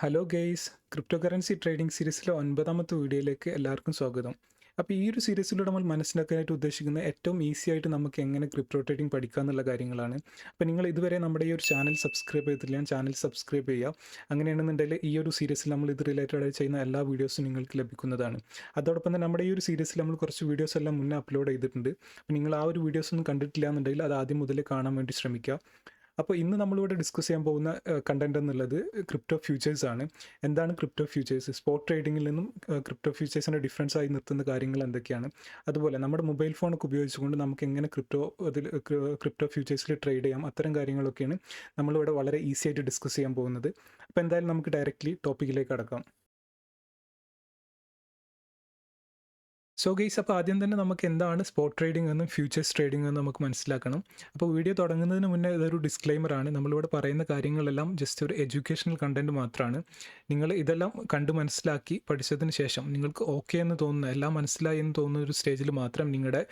Hello guys, crypto currency trading സീരീസിലെ 9ാമത്തെ വീഡിയോയിലേക്ക് എല്ലാവർക്കും സ്വാഗതം. അപ്പോൾ ഈ ഒരു സീരീസിലൂടെ നമ്മൾ മനസ്സിലാക്കാനായിട്ട് ഉദ്ദേശിക്കുന്ന ഏറ്റവും ഈസി ആയിട്ട് നമുക്ക് എങ്ങനെ ക്രിപ്റ്റോ ട്രേഡിംഗ് പഠിക്കുക എന്നുള്ള കാര്യങ്ങളാണ്. അപ്പോൾ നിങ്ങൾ ഇതുവരെ നമ്മുടെ ഈ ഒരു ചാനൽ സബ്സ്ക്രൈബ് ചെയ്തിട്ടില്ല, ചാനൽ സബ്സ്ക്രൈബ് ചെയ്യുക. അങ്ങനെയാണെന്നുണ്ടെങ്കിൽ ഈ ഒരു സീരീസിൽ നമ്മൾ ഇത് റിലേറ്റഡ് ആയി ചെയ്യുന്ന എല്ലാ വീഡിയോസും നിങ്ങൾക്ക് ലഭിക്കുന്നതാണ്. അതോടൊപ്പം തന്നെ നമ്മുടെ ഈ ഒരു സീരീസിൽ നമ്മൾ കുറച്ച് വീഡിയോസ് എല്ലാം മുന്നേ അപ്ലോഡ് ചെയ്തിട്ടുണ്ട്. അപ്പോൾ നിങ്ങൾ ആ ഒരു വീഡിയോസ് ഒന്നും കണ്ടിട്ടില്ല എന്നുണ്ടെങ്കിൽ അത് ആദ്യം മുതൽ കാണാൻ വേണ്ടി ശ്രമിക്കുക. അപ്പോൾ ഇന്ന് നമ്മളിവിടെ ഡിസ്കസ് ചെയ്യാൻ പോകുന്ന കണ്ടന്റ് എന്നുള്ളത് ക്രിപ്റ്റോ ഫ്യൂച്ചേഴ്സ് ആണ്. എന്താണ് ക്രിപ്റ്റോ ഫ്യൂച്ചേഴ്സ്? സ്പോട്ട് ട്രേഡിങ്ങിൽ നിന്നും ക്രിപ്റ്റോ ഫ്യൂച്ചേഴ്സിൻ്റെ ഡിഫറൻസ് ആയി നിർത്തുന്ന കാര്യങ്ങൾ എന്തൊക്കെയാണ്? അതുപോലെ നമ്മുടെ മൊബൈൽ ഫോണൊക്കെ ഉപയോഗിച്ചുകൊണ്ട് നമുക്ക് എങ്ങനെ ക്രിപ്റ്റോ ഫ്യൂച്ചേഴ്സിൽ ട്രേഡ് ചെയ്യാം? അത്തരം കാര്യങ്ങളൊക്കെയാണ് നമ്മളിവിടെ വളരെ ഈസി ആയിട്ട് ഡിസ്കസ് ചെയ്യാൻ പോകുന്നത്. അപ്പോൾ എന്തായാലും നമുക്ക് ഡയറക്റ്റ്ലി ടോപ്പിക്കിലേക്ക് കടക്കാം. സോ ഗെയ്സ്, അപ്പോൾ ആദ്യം തന്നെ നമുക്ക് എന്താണ് സ്പോട്ട് ട്രേഡിംഗ് എന്നും ഫ്യൂച്ചേഴ്സ് ട്രേഡിംഗ് എന്നും നമുക്ക് മനസ്സിലാക്കണം. അപ്പോൾ വീഡിയോ തുടങ്ങുന്നതിന് മുന്നേ ഇതൊരു ഡിസ്ക്ലെയിമറാണ്. നമ്മളിവിടെ പറയുന്ന കാര്യങ്ങളെല്ലാം ജസ്റ്റ് ഒരു എഡ്യൂക്കേഷണൽ കണ്ടൻറ്റ് മാത്രമാണ്. നിങ്ങൾ ഇതെല്ലാം കണ്ട് മനസ്സിലാക്കി പഠിച്ചതിന് ശേഷം നിങ്ങൾക്ക് ഓക്കെ എന്ന് തോന്നുന്ന, എല്ലാം മനസ്സിലായി എന്ന് തോന്നുന്ന ഒരു സ്റ്റേജിൽ മാത്രം നിങ്ങളുടെ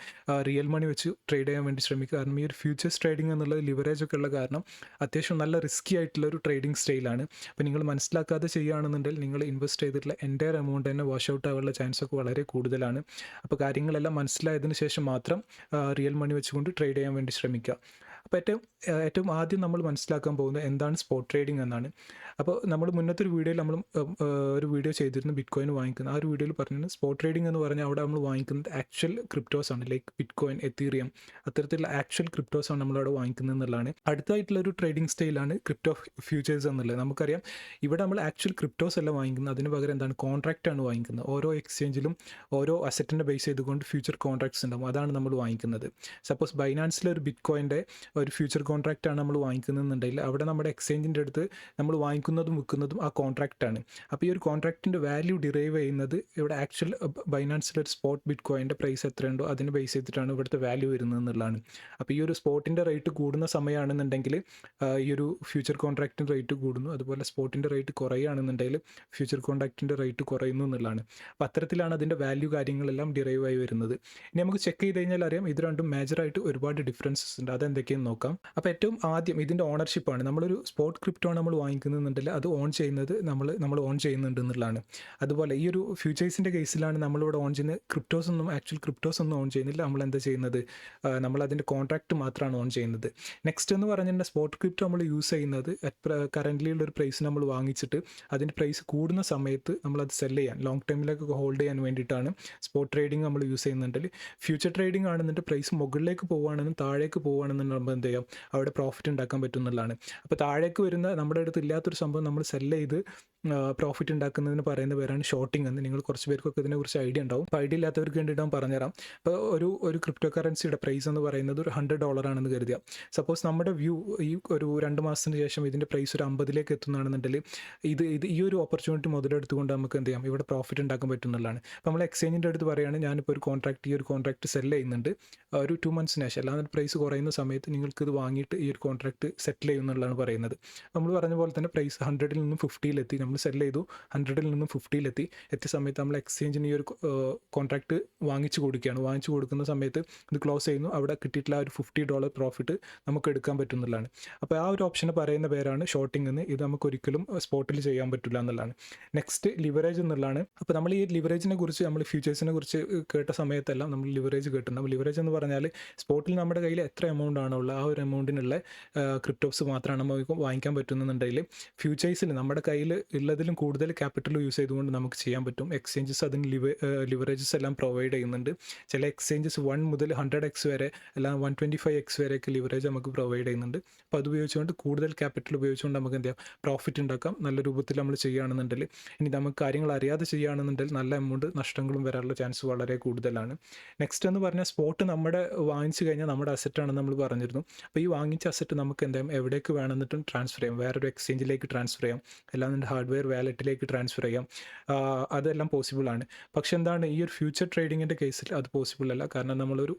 റിയൽ മണി വെച്ച് ട്രേഡ് ചെയ്യാൻ വേണ്ടി ശ്രമിക്കുക. കാരണം ഈ ഒരു ഫ്യൂച്ചേഴ്സ് ട്രേഡിംഗ് എന്നുള്ളത് ലിവറേജ് ഒക്കെ ഉള്ള കാരണം അത്യാവശ്യം നല്ല റിസ്കി ആയിട്ടുള്ള ഒരു ട്രേഡിംഗ് സ്റ്റൈലാണ്. അപ്പോൾ നിങ്ങൾ മനസ്സിലാക്കാതെ ചെയ്യുകയാണെന്നുണ്ടെങ്കിൽ നിങ്ങൾ ഇൻവെസ്റ്റ് ചെയ്തിട്ടുള്ള എൻ്റയർ എമൗണ്ട് തന്നെ വാഷ് ഔട്ട് ആവാനുള്ള ചാൻസ് ഒക്കെ വളരെ കൂടുതലാണ്. അപ്പോൾ കാര്യങ്ങളെല്ലാം മനസ്സിലായതിനു ശേഷം മാത്രം റിയൽ മണി വെച്ചുകൊണ്ട് ട്രേഡ് ചെയ്യാൻ വേണ്ടി ശ്രമിക്കുക. അപ്പോൾ ഏറ്റവും ആദ്യം നമ്മൾ മനസ്സിലാക്കാൻ പോകുന്നത് എന്താണ് സ്പോട്ട് ട്രേഡിംഗ് എന്നാണ്. അപ്പോൾ നമ്മൾ മുന്നത്തെ ഒരു വീഡിയോയിൽ ഒരു വീഡിയോ ചെയ്തിരുന്നു ബിറ്റ് കോയിൻ വാങ്ങിക്കുന്നത്. ആ ഒരു വീഡിയോയിൽ പറഞ്ഞത് സ്പോട്ട് ട്രേഡിംഗ് എന്ന് പറഞ്ഞാൽ അവിടെ നമ്മൾ വാങ്ങിക്കുന്നത് ആക്ച്വൽ ക്രിപ്റ്റോസ് ആണ്. ലൈക്ക് ബിറ്റ് കോയിൻ, എത്തീറിയം, അത്തരത്തിലുള്ള ആക്ച്വൽ ക്രിപ്റ്റോസ് ആണ് നമ്മളവിടെ വാങ്ങിക്കുന്നത് എന്നുള്ളതാണ്. അടുത്തായിട്ടുള്ള ഒരു ട്രേഡിംഗ് സ്റ്റൈലാണ് ക്രിപ്റ്റോ ഫ്യൂച്ചേഴ്സ് എന്നുള്ളത്. നമുക്കറിയാം ഇവിടെ നമ്മൾ ആക്ച്വൽ ക്രിപ്റ്റോസ് അല്ല വാങ്ങിക്കുന്നത്, അതിന് പകരം എന്താണ് കോൺട്രാക്റ്റ് ആണ് വാങ്ങിക്കുന്നത്. ഓരോ എക്സ്ചേഞ്ചിലും ഓരോ അസറ്റിനെ ബേസ് ചെയ്തുകൊണ്ട് ഫ്യൂച്ചർ കോൺട്രാക്ട്സ് ഉണ്ടാവും, അതാണ് നമ്മൾ വാങ്ങിക്കുന്നത്. സപ്പോസ് ബൈനാൻസിലെ ഒരു ബിറ്റ് കോയിൻ്റെ ഒരു ഫ്യൂച്ചർ കോൺട്രാക്റ്റ് ആണ് നമ്മൾ വാങ്ങിക്കുന്നതെന്നുണ്ടെങ്കിൽ അവിടെ നമ്മുടെ എക്സ്ചേഞ്ചിൻ്റെ അടുത്ത് നമ്മൾ വാങ്ങിക്കുന്നതും വിൽക്കുന്നതും ആ കോൺട്രാക്റ്റ് ആണ്. അപ്പോൾ ഈ ഒരു കോൺട്രാക്റ്റിൻ്റെ വാല്യൂ ഡിറൈവ് ചെയ്യുന്നത് ഇവിടെ ആക്ച്വൽ ബൈനാൻസിലെ ഒരു സ്പോട്ട് ബിറ്റ് കോയിൻ്റെ പ്രൈസ് എത്രയുണ്ടോ അതിനെ ബേസ് ചെയ്തിട്ടാണ് ഇവിടുത്തെ വാല്യൂ വരുന്നത് എന്നുള്ളതാണ്. അപ്പോൾ ഈ ഒരു സ്പോട്ടിൻ്റെ റേറ്റ് കൂടുന്ന സമയമാണെന്നുണ്ടെങ്കിൽ ഈ ഒരു ഫ്യൂച്ചർ കോൺട്രാക്റ്റിൻ്റെ റേറ്റ് കൂടുന്നു, അതുപോലെ സ്പോട്ടിൻ്റെ റേറ്റ് കുറയുകയാണെന്നുണ്ടെങ്കിൽ ഫ്യൂച്ചർ കോൺട്രാക്റ്റിൻ്റെ റേറ്റ് കുറയുന്നു എന്നുള്ളതാണ്. അപ്പോൾ അത്തരത്തിലാണ് അതിൻ്റെ വാല്യൂ കാര്യങ്ങളെല്ലാം ഡിറൈവ് ആയി വരുന്നത്. ഇനി നമുക്ക് ചെക്ക് ചെയ്ത് കഴിഞ്ഞാൽ അറിയാം ഇത് രണ്ടും മേജറായിട്ട് ഒരുപാട് ഡിഫറൻസസ് ഉണ്ട്. അതെന്തൊക്കെയെന്ന് നോക്കാം. അപ്പോൾ ഏറ്റവും ആദ്യം ഇതിൻ്റെ ഓണർഷിപ്പാണ്. നമ്മളൊരു സ്പോട്ട് ക്രിപ്റ്റോ നമ്മൾ വാങ്ങിക്കുന്നുണ്ടെങ്കിൽ അത് ഓൺ ചെയ്യുന്നത് നമ്മൾ ഓൺ ചെയ്യുന്നുണ്ട് എന്നുള്ളതാണ്. അതുപോലെ ഈ ഒരു ഫ്യൂച്ചേഴ്സിൻ്റെ കേസിലാണ് നമ്മളിവിടെ ഓൺ ചെയ്യുന്നത് ആക്ച്വൽ ക്രിപ്റ്റോസ് ഒന്നും ഓൺ ചെയ്യുന്നില്ല. നമ്മൾ എന്താ ചെയ്യുന്നത്? നമ്മൾ അതിൻ്റെ കോൺട്രാക്റ്റ് മാത്രമാണ് ഓൺ ചെയ്യുന്നത്. നെക്സ്റ്റ് എന്ന് പറഞ്ഞാൽ സ്പോട്ട് ക്രിപ്റ്റോ നമ്മൾ യൂസ് ചെയ്യുന്നത് കറൻ്റ്ലി ഉള്ള ഒരു പ്രൈസ് നമ്മൾ വാങ്ങിച്ചിട്ട് അതിൻ്റെ പ്രൈസ് കൂടുന്ന സമയത്ത് നമ്മളത് സെല് ചെയ്യാൻ, ലോങ് ടൈമിലേക്കൊക്കെ ഹോൾഡ് ചെയ്യാൻ വേണ്ടിയിട്ടാണ് സ്പോട്ട് ട്രേഡിംഗ് നമ്മൾ യൂസ് ചെയ്യുന്നുണ്ടെങ്കിൽ. ഫ്യൂച്ചർ ട്രേഡിംഗ് ആണെന്നുണ്ടെങ്കിൽ പ്രൈസ് മുകളിലേക്ക് പോകുകയാണെന്നും താഴേക്ക് പോകുകയാണെന്നും നമ്മൾ എന്ത് ചെയ്യാം, അവിടെ പ്രോഫിറ്റ് ഉണ്ടാക്കാൻ പറ്റുന്നതാണ്. അപ്പോൾ താഴേക്ക് വരുന്ന നമ്മുടെ അടുത്ത് ഇല്ലാത്തൊരു സംഭവം നമ്മൾ സെല്ല് ചെയ്ത് പ്രോഫിറ്റ് ഉണ്ടാക്കുന്നതിന് പറയുന്ന പേരാണ് ഷോർട്ടിംഗ് എന്ന്. നിങ്ങൾ കുറച്ച് പേർക്കൊക്കെ ഇതിനെക്കുറിച്ച് ഐഡിയ ഉണ്ടാവും. അപ്പോൾ ഐഡിയ ഇല്ലാത്തവർക്ക് വേണ്ടിയിട്ട് ഞാൻ പറഞ്ഞുതരാം. അപ്പോൾ ഒരു ക്രിപ്റ്റോ കറൻസിയുടെ പ്രൈസ് എന്ന് പറയുന്നത് ഒരു $100 ആണെന്ന് കരുതുക. സപ്പോസ് നമ്മുടെ വ്യൂ ഈ ഒരു 2 മാസത്തിന് ശേഷം ഇതിൻ്റെ പ്രൈസ് ഒരു 50ലേക്ക് എത്തുന്നതാണെന്നുണ്ടെങ്കിൽ ഈ ഒരു ഓപ്പർച്യൂണിറ്റി മുതലെടുത്തുകൊണ്ട് നമുക്ക് എന്ത് ചെയ്യാം, ഇവിടെ പ്രോഫിറ്റ് ഉണ്ടാക്കാൻ പറ്റുന്നതാണ്. അപ്പോൾ നമ്മൾ എക്സ്ചേഞ്ചിൻ്റെ അടുത്ത് പറയുകയാണ് ഞാനിപ്പോൾ ഈ ഒരു കോൺട്രാക്റ്റ് സെല്ല് ചെയ്യുന്നുണ്ട് ഒരു 2 മന്ത്സിന് ശേഷം, അല്ലാതെ പ്രൈസ് കുറയുന്ന സമയത്ത് നിങ്ങൾക്കിത് വാങ്ങിയിട്ട് ഈ ഒരു കോൺട്രാക്റ്റ് സെറ്റിൽ ചെയ്യുന്നുള്ളതാണ് പറയുന്നത്. നമ്മൾ പറഞ്ഞ പോലെ തന്നെ പ്രൈസ് 100ൽ നിന്നും 50ലെത്തി, നമ്മൾ സെല്ല് ചെയ്തു 100ൽ നിന്നും 50ലെത്തിയ സമയത്ത് നമ്മൾ എക്സ്ചേഞ്ചിന് ഈ ഒരു കോൺട്രാക്റ്റ് വാങ്ങിച്ചു കൊടുക്കുന്ന സമയത്ത് ഇത് ക്ലോസ് ചെയ്യുന്നു, അവിടെ കിട്ടിയിട്ടുള്ള ഒരു $50 പ്രോഫിറ്റ് നമുക്ക് എടുക്കാൻ പറ്റുന്നതാണ്. അപ്പോൾ ആ ഒരു ഓപ്ഷന് പറയുന്ന പേരാണ് ഷോർട്ടിംഗ് എന്ന്. ഇത് നമുക്ക് ഒരിക്കലും സ്പോട്ടിൽ ചെയ്യാൻ പറ്റില്ല എന്നുള്ളതാണ്. നെക്സ്റ്റ് ലിവറേജ് എന്നുള്ളതാണ്. അപ്പോൾ നമ്മൾ ഈ ലിവറേജിനെ കുറിച്ച്, നമ്മൾ ഫ്യൂച്ചേഴ്സിനെ കുറിച്ച് കേട്ട സമയത്തെല്ലാം നമ്മൾ ലിവറേജ് കേട്ടിട്ടുണ്ടാവും. ലിവറേജ് എന്ന് പറഞ്ഞാൽ സ്പോട്ടിൽ നമ്മുടെ കയ്യിൽ എത്ര എമൗണ്ട് ആണോ ഉള്ളത് ആ ഒരു എമൗണ്ടിനുള്ള ക്രിപ്റ്റോസ് മാത്രമാണ് നമുക്ക് വാങ്ങിക്കാൻ പറ്റുന്നുണ്ടെങ്കിൽ ഫ്യൂച്ചേഴ്സിൽ നമ്മുടെ കയ്യിൽ ഉള്ളതിലും കൂടുതൽ ക്യാപിറ്റൽ യൂസ് ചെയ്തുകൊണ്ട് നമുക്ക് ചെയ്യാൻ പറ്റും. എക്സ്ചേഞ്ചസ് അതിന് ലിവറേജസ് എല്ലാം പ്രൊവൈഡ് ചെയ്യുന്നുണ്ട്. ചില എക്സ്ചേഞ്ചസ് 1 മുതൽ 100x വരെ, എല്ലാം 125x വരെയൊക്കെ ലിവറേജ് നമുക്ക് പ്രൊവൈഡ് ചെയ്യുന്നുണ്ട്. അപ്പോൾ അത് ഉപയോഗിച്ചുകൊണ്ട് കൂടുതൽ ക്യാപിറ്റൽ ഉപയോഗിച്ചുകൊണ്ട് നമുക്ക് എന്ത് ചെയ്യാം, പ്രോഫിറ്റ് ഉണ്ടാക്കാം. നല്ല രൂപത്തിൽ നമ്മൾ ചെയ്യുകയാണെന്നുണ്ടെങ്കിൽ. ഇനി നമുക്ക് കാര്യങ്ങൾ അറിയാതെ ചെയ്യുകയാണെന്നുണ്ടെങ്കിൽ നല്ല എമൗണ്ട് നഷ്ടങ്ങളും വരാനുള്ള ചാൻസ് വളരെ കൂടുതലാണ്. നെക്സ്റ്റ് എന്ന് പറഞ്ഞാൽ സ്പോട്ട് നമ്മുടെ വാങ്ങിച്ചു കഴിഞ്ഞാൽ നമ്മുടെ അസറ്റാണെന്ന് നമ്മൾ പറഞ്ഞിരുന്നു. അപ്പോൾ ഈ വാങ്ങിച്ച അസറ്റ് നമുക്ക് എന്തായാലും എവിടേക്ക് വേണമെന്നിട്ടും ട്രാൻസ്ഫർ ചെയ്യാം, വേറൊരു എക്സ്ചേഞ്ചിലേക്ക് ട്രാൻസ്ഫർ ചെയ്യാം, അല്ലാതെ ഹാർഡ്വെയർ വാലറ്റിലേക്ക് ട്രാൻസ്ഫർ ചെയ്യാം. അതെല്ലാം പോസിബിൾ ആണ്. പക്ഷെ എന്താണ്, ഈ ഒരു ഫ്യൂച്ചർ ട്രേഡിങ്ങിൻ്റെ കേസിൽ അത് പോസിബിൾ അല്ല. കാരണം നമ്മളൊരു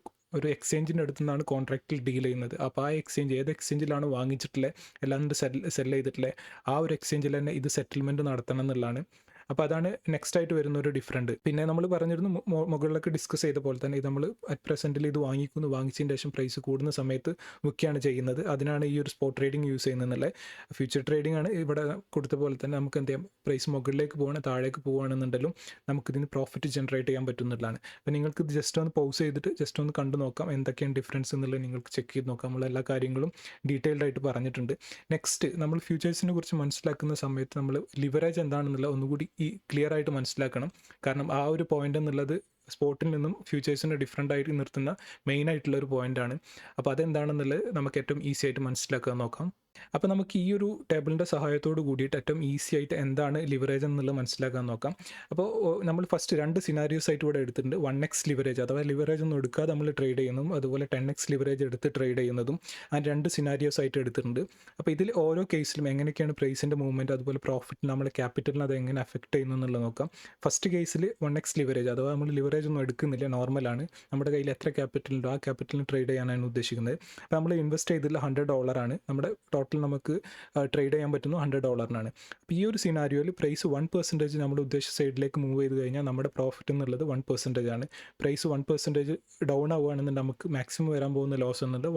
എക്സ്ചേഞ്ചിൻ്റെ അടുത്ത് നിന്നാണ് കോൺട്രാക്റ്റിൽ ഡീൽ ചെയ്യുന്നത്. അപ്പോൾ ആ എക്സ്ചേഞ്ച് ഏത് എക്സ്ചേഞ്ചിലാണ് വാങ്ങിച്ചിട്ടുള്ളത്, അല്ലാണ്ട് സെല് ചെയ്തിട്ടുള്ളത് ആ ഒരു എക്സ്ചേഞ്ചിൽ തന്നെ ഇത് സെറ്റിൽമെൻറ്റ് നടത്തണം എന്നുള്ളതാണ്. അപ്പോൾ അതാണ് നെക്സ്റ്റ് ആയിട്ട് വരുന്ന ഒരു ഡിഫറൻറ്റ്. പിന്നെ നമ്മൾ പറഞ്ഞിരുന്നു മുകളിലൊക്കെ ഡിസ്കസ് ചെയ്ത പോലെ തന്നെ ഇത് നമ്മൾ അറ്റ് പ്രസൻറ്റിൽ ഇത് വാങ്ങിച്ചതിന് ശേഷം പ്രൈസ് കൂടുന്ന സമയത്ത് വിൽക്കുകയാണ് ചെയ്യുന്നത്. അതിനാണ് ഈ ഒരു സ്പോട്ട് ട്രേഡിംഗ് യൂസ് ചെയ്യുന്നത്. ഫ്യൂച്ചർ ട്രേഡിംഗ് ആണ് ഇവിടെ കൊടുത്ത പോലെ തന്നെ നമുക്ക് എന്ത് ചെയ്യാം, പ്രൈസ് മുകളിലേക്ക് പോവുകയാണ് താഴേക്ക് പോവുകയാണെന്നുണ്ടെങ്കിലും നമുക്കിതിന് പ്രോഫിറ്റ് ജനറേറ്റ് ചെയ്യാൻ പറ്റുന്നതാണ്. അപ്പോൾ നിങ്ങൾക്ക് ഇത് ജസ്റ്റ് ഒന്ന് പൗസ് ചെയ്തിട്ട് ജസ്റ്റ് ഒന്ന് കണ്ടു നോക്കാം എന്തൊക്കെയാണ് ഡിഫറൻസ് എന്നുള്ളത് നിങ്ങൾക്ക് ചെക്ക് ചെയ്ത് നോക്കാം. നമ്മൾ എല്ലാ കാര്യങ്ങളും ഡീറ്റെയിൽഡ് ആയിട്ട് പറഞ്ഞിട്ടുണ്ട്. നെക്സ്റ്റ് നമ്മൾ ഫ്യൂച്ചേഴ്സിനെ കുറിച്ച് മനസ്സിലാക്കുന്ന സമയത്ത് നമ്മൾ ലിവറേജ് എന്താണെന്നുള്ള ഒന്നുകൂടി ക്ലിയർ ആയിട്ട് മനസ്സിലാക്കണം. കാരണം ആ ഒരു പോയിന്റ് എന്നുള്ളത് സ്പോട്ടിൽ നിന്നും ഫ്യൂച്ചേഴ്സിനെ ഡിഫറെൻ്റ് ആയിട്ട് നിർത്തുന്ന മെയിൻ ആയിട്ടുള്ള ഒരു പോയിൻ്റാണ്. അപ്പോൾ അതെന്താണെന്നുള്ളത് നമുക്ക് ഏറ്റവും ഈസി ആയിട്ട് മനസ്സിലാക്കാൻ നോക്കാം. അപ്പോൾ നമുക്ക് ഈ ഒരു ടേബിളിൻ്റെ സഹായത്തോട് കൂടിയിട്ട് ഏറ്റവും ഈസി ആയിട്ട് എന്താണ് ലിവറേജ് എന്നുള്ളത് മനസ്സിലാക്കാൻ നോക്കാം. അപ്പോൾ നമ്മൾ ഫസ്റ്റ് 2 സിനാരിയോസ് ആയിട്ട് ഇവിടെ എടുത്തിട്ടുണ്ട്. 1x ലിവറേജ് അഥവാ ലിവറേജ് ഒന്നും എടുക്കാതെ നമ്മൾ ട്രേഡ് ചെയ്യുന്നതും അതുപോലെ 10x ലിവറേജ് എടുത്ത് ട്രേഡ് ചെയ്യുന്നതും ആ 2 സിനാരിയോസ് ആയിട്ട് എടുത്തിട്ടുണ്ട്. അപ്പോൾ ഇതിൽ ഓരോ കേസിലും എങ്ങനെയൊക്കെയാണ് പ്രൈസിൻ്റെ മൂവ്മെൻറ്റ് അതുപോലെ പ്രോഫിറ്റ് നമ്മളെ ക്യാപിറ്റലിന് അത് എങ്ങനെ അഫക്റ്റ് ചെയ്യുന്നു എന്നുള്ളത് നോക്കാം. ഫസ്റ്റ് കേസിൽ 1x ലിവറേജ് അഥവാ നമ്മൾ ലിവറേജ് ഒന്നും എടുക്കുന്നില്ല, നോർമലാണ്. നമ്മുടെ കയ്യിൽ എത്ര ക്യാപിറ്റൽ ഉണ്ടോ ആ ക്യാപിറ്റലിന് ട്രേഡ് ചെയ്യാനാണ് ഉദ്ദേശിക്കുന്നത്. അപ്പോൾ നമ്മൾ ഇൻവെസ്റ്റ് ചെയ്തതിൽ $100 നമ്മുടെ ടോട്ടൽ നമുക്ക് ട്രേഡ് ചെയ്യാൻ പറ്റുന്നു $100. അപ്പോൾ ഈ ഒരു സിനാരിയോയിൽ പ്രൈസ് 1% നമ്മൾ ഉദ്ദേശിച്ച സൈഡിലേക്ക് മൂവ് ചെയ്ത് കഴിഞ്ഞാൽ നമ്മുടെ പ്രോഫിറ്റ് എന്നുള്ളത് 1% ആണ്. പ്രൈസ് 1% ഡൗൺ ആവുകയാണെന്നുണ്ടെങ്കിൽ നമുക്ക് മാക്സിമം വരാൻ പോകുന്ന ലോസ് എന്നുള്ളത്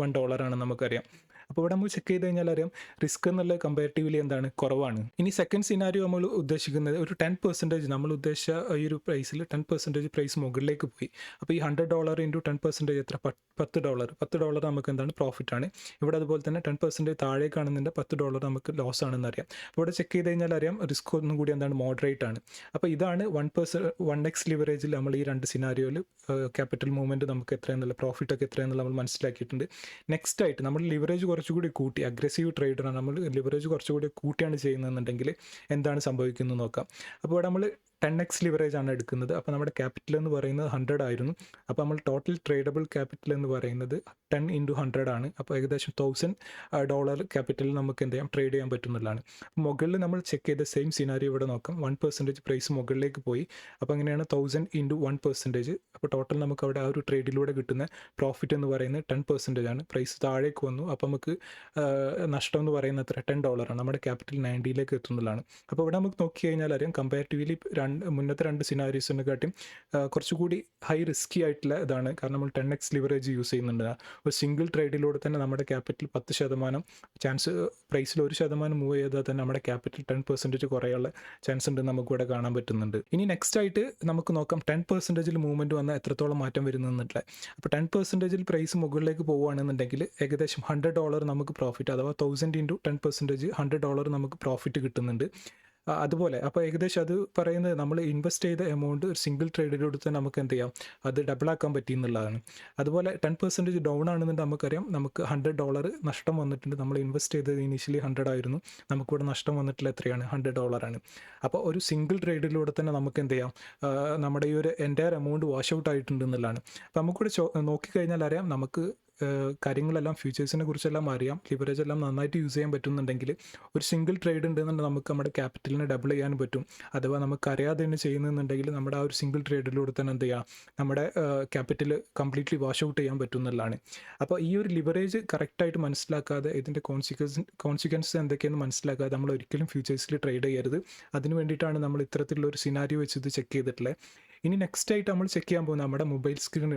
$1 നമുക്കറിയാം. അപ്പോൾ ഇവിടെ നമ്മൾ ചെക്ക് ചെയ്ത് കഴിഞ്ഞാൽ അറിയാം റിസ്ക് എന്നുള്ള കമ്പാരിറ്റീവ്ലി എന്താണ് കുറവാണ്. ഇനി സെക്കൻഡ് സിനാരിയോ നമ്മൾ ഉദ്ദേശിക്കുന്നത് ഒരു 10% നമ്മൾ ഉദ്ദേശിച്ച ഈ ഒരു പ്രൈസിൽ 10% പ്രൈസ് മുകളിലേക്ക് പോയി. അപ്പോൾ ഈ $100 ഇൻറ്റു 10% എത്ര, $10 നമുക്ക് എന്താണ് പ്രോഫിറ്റ് ആണ്. ഇവിടെ അതുപോലെ തന്നെ 10% താഴേക്കാണെന്നുണ്ടെങ്കിൽ $10 നമുക്ക് ലോസ് ആണെന്ന് അറിയാം. അപ്പോൾ ഇവിടെ ചെക്ക് ചെയ്ത് കഴിഞ്ഞാൽ അറിയാം റിസ്ക് ഒന്നും കൂടി എന്താണ് മോഡറേറ്റ് ആണ്. അപ്പോൾ ഇതാണ് 1x ലിവറേജിൽ നമ്മൾ ഈ 2 സിനാരിയോയിൽ ക്യാപിറ്റൽ മൂവ്മെൻറ്റ് നമുക്ക് എത്രയെന്നുള്ള പ്രോഫിറ്റ് ഒക്കെ എത്രയെന്നുള്ള നമ്മൾ മനസ്സിലാക്കിയിട്ടുണ്ട്. നെക്സ്റ്റ് ആയിട്ട് നമ്മൾ ലിവറേജ് കുറച്ചുകൂടി കൂട്ടി, അഗ്രസീവ് ട്രേഡറാണ്, നമ്മൾ ലിവറേജ് കുറച്ചുകൂടി കൂട്ടിയാണ് ചെയ്യുന്നതെന്നുണ്ടെങ്കിൽ എന്താണ് സംഭവിക്കുന്നത് നോക്കാം. അപ്പോൾ ഇവിടെ നമ്മൾ 10x ലിവറേജ് ആണ് എടുക്കുന്നത്. അപ്പോൾ നമ്മുടെ ക്യാപിറ്റൽ എന്ന് പറയുന്നത് 100 ആയിരുന്നു. അപ്പോൾ നമ്മൾ ടോട്ടൽ ട്രേഡബിൾ ക്യാപിറ്റൽ എന്ന് പറയുന്നത് 10 ഇൻറ്റു 100 ആണ്. അപ്പോൾ ഏകദേശം $1000 ക്യാപിറ്റലിൽ നമുക്ക് എന്ത് ചെയ്യാം, ട്രേഡ് ചെയ്യാൻ പറ്റുന്നതാണ്. മുകളിൽ നമ്മൾ ചെക്ക് ചെയ്ത സെയിം സിനാരിയോ ഇവിടെ നോക്കാം. 1% പ്രൈസ് മുകളിലേക്ക് പോയി. അപ്പോൾ അങ്ങനെയാണ് 1000 ഇൻറ്റു 1%. അപ്പോൾ ടോട്ടൽ നമുക്ക് അവിടെ ആ ഒരു ട്രേഡിലൂടെ കിട്ടുന്ന പ്രോഫിറ്റ് എന്ന് പറയുന്നത് 10% ആണ്. പ്രൈസ് താഴേക്ക് വന്നു. അപ്പോൾ നമുക്ക് നഷ്ടം എന്ന് പറയുന്നത് എത്ര, $10 ആണ്. നമ്മുടെ ക്യാപിറ്റൽ 90ലേക്ക് എത്തുന്നതാണ്. അപ്പോൾ ഇവിടെ നമുക്ക് നോക്കി കഴിഞ്ഞാൽ അറിയാം കമ്പാരിറ്റീവ്ലി മുന്നത്തെ 2 സിനാരിയോസിനെക്കാട്ടും കുറച്ചുകൂടി ഹൈ റിസ്കി ആയിട്ടുള്ള ഇതാണ്. കാരണം നമ്മൾ 10x ലിവറേജ് യൂസ് ചെയ്യുന്നുണ്ട്. ഒരു സിംഗിൾ ട്രേഡിലൂടെ തന്നെ നമ്മുടെ ക്യാപിറ്റൽ 10% ചാൻസ്, പ്രൈസിൽ 1% മൂവ് ചെയ്താൽ തന്നെ നമ്മുടെ ക്യാപിറ്റൽ 10% കുറയാനുള്ള ചാൻസ് ഉണ്ട് നമുക്കിവിടെ കാണാൻ പറ്റുന്നുണ്ട്. ഇനി നെക്സ്റ്റ് ആയിട്ട് നമുക്ക് നോക്കാം 10% മൂവ്മെൻറ്റ് വന്നാൽ എത്രത്തോളം മാറ്റം വരുന്നുണ്ടെന്നുള്ളത്. അപ്പോൾ 10% പ്രൈസ് മുകളിലേക്ക് പോവുകയാണെന്നുണ്ടെങ്കിൽ ഏകദേശം $100 നമുക്ക് പ്രോഫിറ്റ്, അഥവാ 1000 ഇൻറ്റു 10% $100 നമുക്ക് പ്രോഫിറ്റ് കിട്ടുന്നുണ്ട്. അതുപോലെ അപ്പോൾ ഏകദേശം അത് പറയുന്നത് നമ്മൾ ഇൻവെസ്റ്റ് ചെയ്ത എമൗണ്ട് ഒരു സിംഗിൾ ട്രേഡിലൂടെ തന്നെ നമുക്ക് എന്ത് ചെയ്യാം, അത് ഡബിളാക്കാൻ പറ്റി എന്നുള്ളതാണ്. അതുപോലെ 10% ഡൗൺ ആണെന്നുണ്ടെങ്കിൽ നമുക്കറിയാം നമുക്ക് $100 നഷ്ടം വന്നിട്ടുണ്ട്. നമ്മൾ ഇൻവെസ്റ്റ് ചെയ്തത് ഇനീഷ്യലി 100 ആയിരുന്നു, നമുക്കിവിടെ നഷ്ടം വന്നിട്ടുള്ള എത്രയാണ്, $100 ആണ്. അപ്പോൾ ഒരു സിംഗിൾ ട്രേഡിലൂടെ തന്നെ നമുക്ക് എന്ത് ചെയ്യാം, നമ്മുടെ ഈ ഒരു എൻ്റയർ എമൗണ്ട് വാഷ് ഔട്ട് ആയിട്ടുണ്ട് എന്നുള്ളതാണ്. അപ്പോൾ നമുക്കിവിടെ നോക്കിക്കഴിഞ്ഞാൽ അറിയാം നമുക്ക് കാര്യങ്ങളെല്ലാം ഫ്യൂച്ചേഴ്സിനെ കുറിച്ചെല്ലാം അറിയാം, ലിവറേജ് എല്ലാം നന്നായിട്ട് യൂസ് ചെയ്യാൻ പറ്റുന്നുണ്ടെങ്കിൽ ഒരു സിംഗിൾ ട്രേഡ് ഉണ്ടെന്നുണ്ടെങ്കിൽ നമുക്ക് നമ്മുടെ ക്യാപിറ്റലിനെ ഡബിൾ ചെയ്യാൻ പറ്റും. അഥവാ നമുക്ക് അറിയാതെ തന്നെ ചെയ്യുന്നുണ്ടെങ്കിൽ നമ്മുടെ ആ ഒരു സിംഗിൾ ട്രേഡിലൂടെ തന്നെ എന്ത് ചെയ്യാം, നമ്മുടെ ക്യാപിറ്റൽ കംപ്ലീറ്റ്ലി വാഷ് ഔട്ട് ചെയ്യാൻ പറ്റും എന്നുള്ളതാണ്. അപ്പോൾ ഈ ഒരു ലിവറേജ് കറക്റ്റായിട്ട് മനസ്സിലാക്കാതെ ഇതിൻ്റെ കോൺസിക്വൻസ് എന്തൊക്കെയെന്ന് മനസ്സിലാക്കാതെ നമ്മൾ ഒരിക്കലും ഫ്യൂച്ചേഴ്സിൽ ട്രേഡ് ചെയ്യരുത്. അതിന് വേണ്ടിയിട്ടാണ് നമ്മൾ ഇത്തരത്തിലുള്ള ഒരു സിനാരിയോ വെച്ച് ഇത് ചെക്ക് ചെയ്തിട്ടുള്ളത്. ഇനി നെക്സ്റ്റ് ആയിട്ട് നമ്മൾ ചെക്ക് ചെയ്യാൻ പോകുന്നത് നമ്മുടെ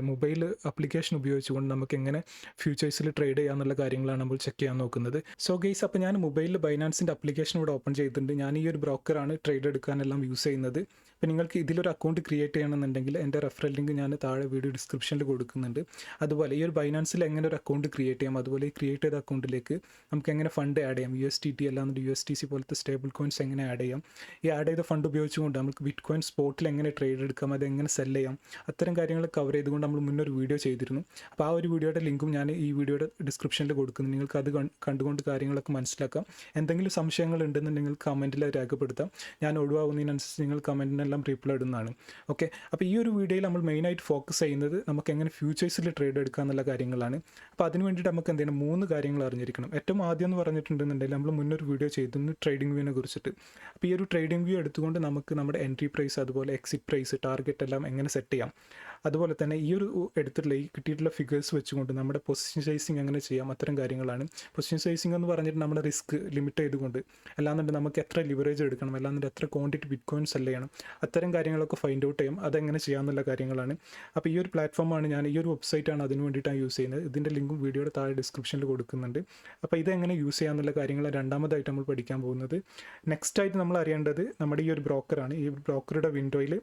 മൊബൈൽ ആപ്ലിക്കേഷൻ ഉപയോഗിച്ചുകൊണ്ട് നമുക്ക് എങ്ങനെ ഫ്യൂച്ചേഴ്സിൽ ട്രേഡ് ചെയ്യാന്നുള്ള കാര്യങ്ങളാണ് നമ്മൾ ചെക്ക് ചെയ്യാൻ നോക്കുന്നത്. സോ ഗൈസ്, അപ്പോൾ ഞാൻ മൊബൈലിൽ ബൈനാൻസിൻ്റെ ആപ്ലിക്കേഷൻ ഇവിടെ ഓപ്പൺ ചെയ്തിട്ടുണ്ട്. ഞാൻ ഈ ഒരു ബ്രോക്കറാണ് ട്രേഡ് എടുക്കാനെല്ലാം യൂസ് ചെയ്യുന്നത്. അപ്പോൾ നിങ്ങൾക്ക് ഇതിലൊരു അക്കൗണ്ട് ക്രിയേറ്റ് ചെയ്യണമെന്നുണ്ടെങ്കിൽ എൻ്റെ റെഫറൽ ലിങ്ക് ഞാൻ താഴെ വീഡിയോ ഡിസ്ക്രിപ്ഷനിൽ കൊടുക്കുന്നുണ്ട്. അതുപോലെ ഈ ഒരു ബൈനാൻസിൽ എങ്ങനെ ഒരു അക്കൗണ്ട് ക്രിയേറ്റ് ചെയ്യാം, അതുപോലെ ഈ ക്രിയേറ്റ് ചെയ്ത അക്കൗണ്ടിലേക്ക് നമുക്ക് എങ്ങനെ ഫണ്ട് ആഡ് ചെയ്യാം, USDT അല്ലാതെ USDC പോലത്തെ സ്റ്റേബിൾ കോയിൻസ് എങ്ങനെ ആഡ് ചെയ്യാം, ഈ ആഡ് ചെയ്ത ഫണ്ട് ഉപയോഗിച്ചുകൊണ്ട് നമുക്ക് ബിറ്റ് കോയിൻ സ്പോട്ടിൽ എങ്ങനെ ട്രേഡ് എടുക്കാം, അത് എങ്ങനെ സെല് ചെയ്യാം, അത്തരം കാര്യങ്ങൾ കവർ ചെയ്തുകൊണ്ട് നമ്മൾ മുന്നൊരു വീഡിയോ ചെയ്തിരുന്നു. അപ്പോൾ ആ ഒരു വീഡിയോയുടെ ലിങ്കും ഞാൻ ഈ വീഡിയോയുടെ ഡിസ്ക്രിപ്ഷനിൽ കൊടുക്കുന്നു. നിങ്ങൾക്ക് അത് കണ്ടുകൊണ്ട് കാര്യങ്ങളൊക്കെ മനസ്സിലാക്കാം. എന്തെങ്കിലും സംശയങ്ങൾ ഉണ്ടെന്നുണ്ടെങ്കിൽ നിങ്ങൾക്ക് കമൻറ്റിൽ രേഖപ്പെടുത്താം. ഞാൻ ഒഴിവാകുന്നതിനനുസരിച്ച് നിങ്ങൾ കമൻറ്റിനെല്ലാം റീപ്ലൈ ഇടുന്നതാണ്. ഓക്കെ, അപ്പോൾ ഈ ഒരു വീഡിയോയിൽ നമ്മൾ മെയിനായിട്ട് ഫോക്കസ് ചെയ്യുന്നത് നമുക്ക് എങ്ങനെ ഫ്യൂച്ചേഴ്സിൽ ട്രേഡ് എടുക്കുക എന്നുള്ള കാര്യങ്ങളാണ്. അപ്പോൾ അതിന് വേണ്ടിയിട്ട് നമുക്ക് എന്തെങ്കിലും 3 കാര്യങ്ങൾ അറിഞ്ഞിരിക്കണം. ഏറ്റവും ആദ്യം എന്ന് പറഞ്ഞിട്ടുണ്ടെന്നുണ്ടെങ്കിൽ നമ്മൾ മുന്നൊരു വീഡിയോ ചെയ്തിരുന്നു ട്രേഡിംഗ് വ്യൂവിനെ കുറിച്ചിട്ട്. അപ്പോൾ ഈ ഒരു ട്രേഡിംഗ് വ്യൂ എടുത്തുകൊണ്ട് നമുക്ക് നമ്മുടെ എൻട്രി പ്രൈസ്, അതുപോലെ എക്സിറ്റ് പ്രൈസ്, ടാർഗറ്റ് ടാർഗറ്റ് എല്ലാം എങ്ങനെ സെറ്റ് ചെയ്യാം, അതുപോലെ തന്നെ ഈ ഒരു എടുത്തിട്ടുള്ള ഈ കിട്ടിയിട്ടുള്ള ഫിഗേഴ്സ് വെച്ചുകൊണ്ട് നമ്മുടെ പൊസിഷൻ സൈസിങ് എങ്ങനെ ചെയ്യാം, അത്തരം കാര്യങ്ങളാണ്. പൊസിഷൻ സൈസിങ് എന്ന് പറഞ്ഞിട്ട് നമ്മുടെ റിസ്ക് ലിമിറ്റ് ചെയ്തുകൊണ്ട്, അല്ലാന്നുണ്ടെങ്കിൽ നമുക്ക് എത്ര ലിവറേജ് എടുക്കണം, അല്ലാന്നുണ്ടെങ്കിൽ എത്ര ക്വാണ്ടിറ്റി ബിറ്റ് കോയിൻ സെല് ചെയ്യണം, അത്തരം കാര്യങ്ങളൊക്കെ ഫൈൻഡ് ഔട്ട് ചെയ്യും, അതെങ്ങനെ ചെയ്യാമെന്നുള്ള കാര്യങ്ങളാണ്. അപ്പോൾ ഈ ഒരു പ്ലാറ്റ്ഫോമാണ് ഞാൻ, ഈ ഒരു വെബ്സൈറ്റാണ് അതിന് വേണ്ടിയിട്ടാണ് യൂസ് ചെയ്യുന്നത്. ഇതിൻ്റെ ലിങ്കും വീഡിയോയുടെ താഴെ ഡിസ്ക്രിപ്ഷനിൽ കൊടുക്കുന്നുണ്ട്. അപ്പോൾ ഇതെങ്ങനെ യൂസ് ചെയ്യാമെന്നുള്ള കാര്യങ്ങൾ രണ്ടാമതായിട്ട് നമ്മൾ പഠിക്കാൻ പോകുന്നത്. നെക്സ്റ്റ് ആയിട്ട് നമ്മൾ അറിയേണ്ടത് നമ്മുടെ ഈ ഒരു ബ്രോക്കറാണ്. ഈ ബ്രോക്കറുടെ വിൻഡോയിൽ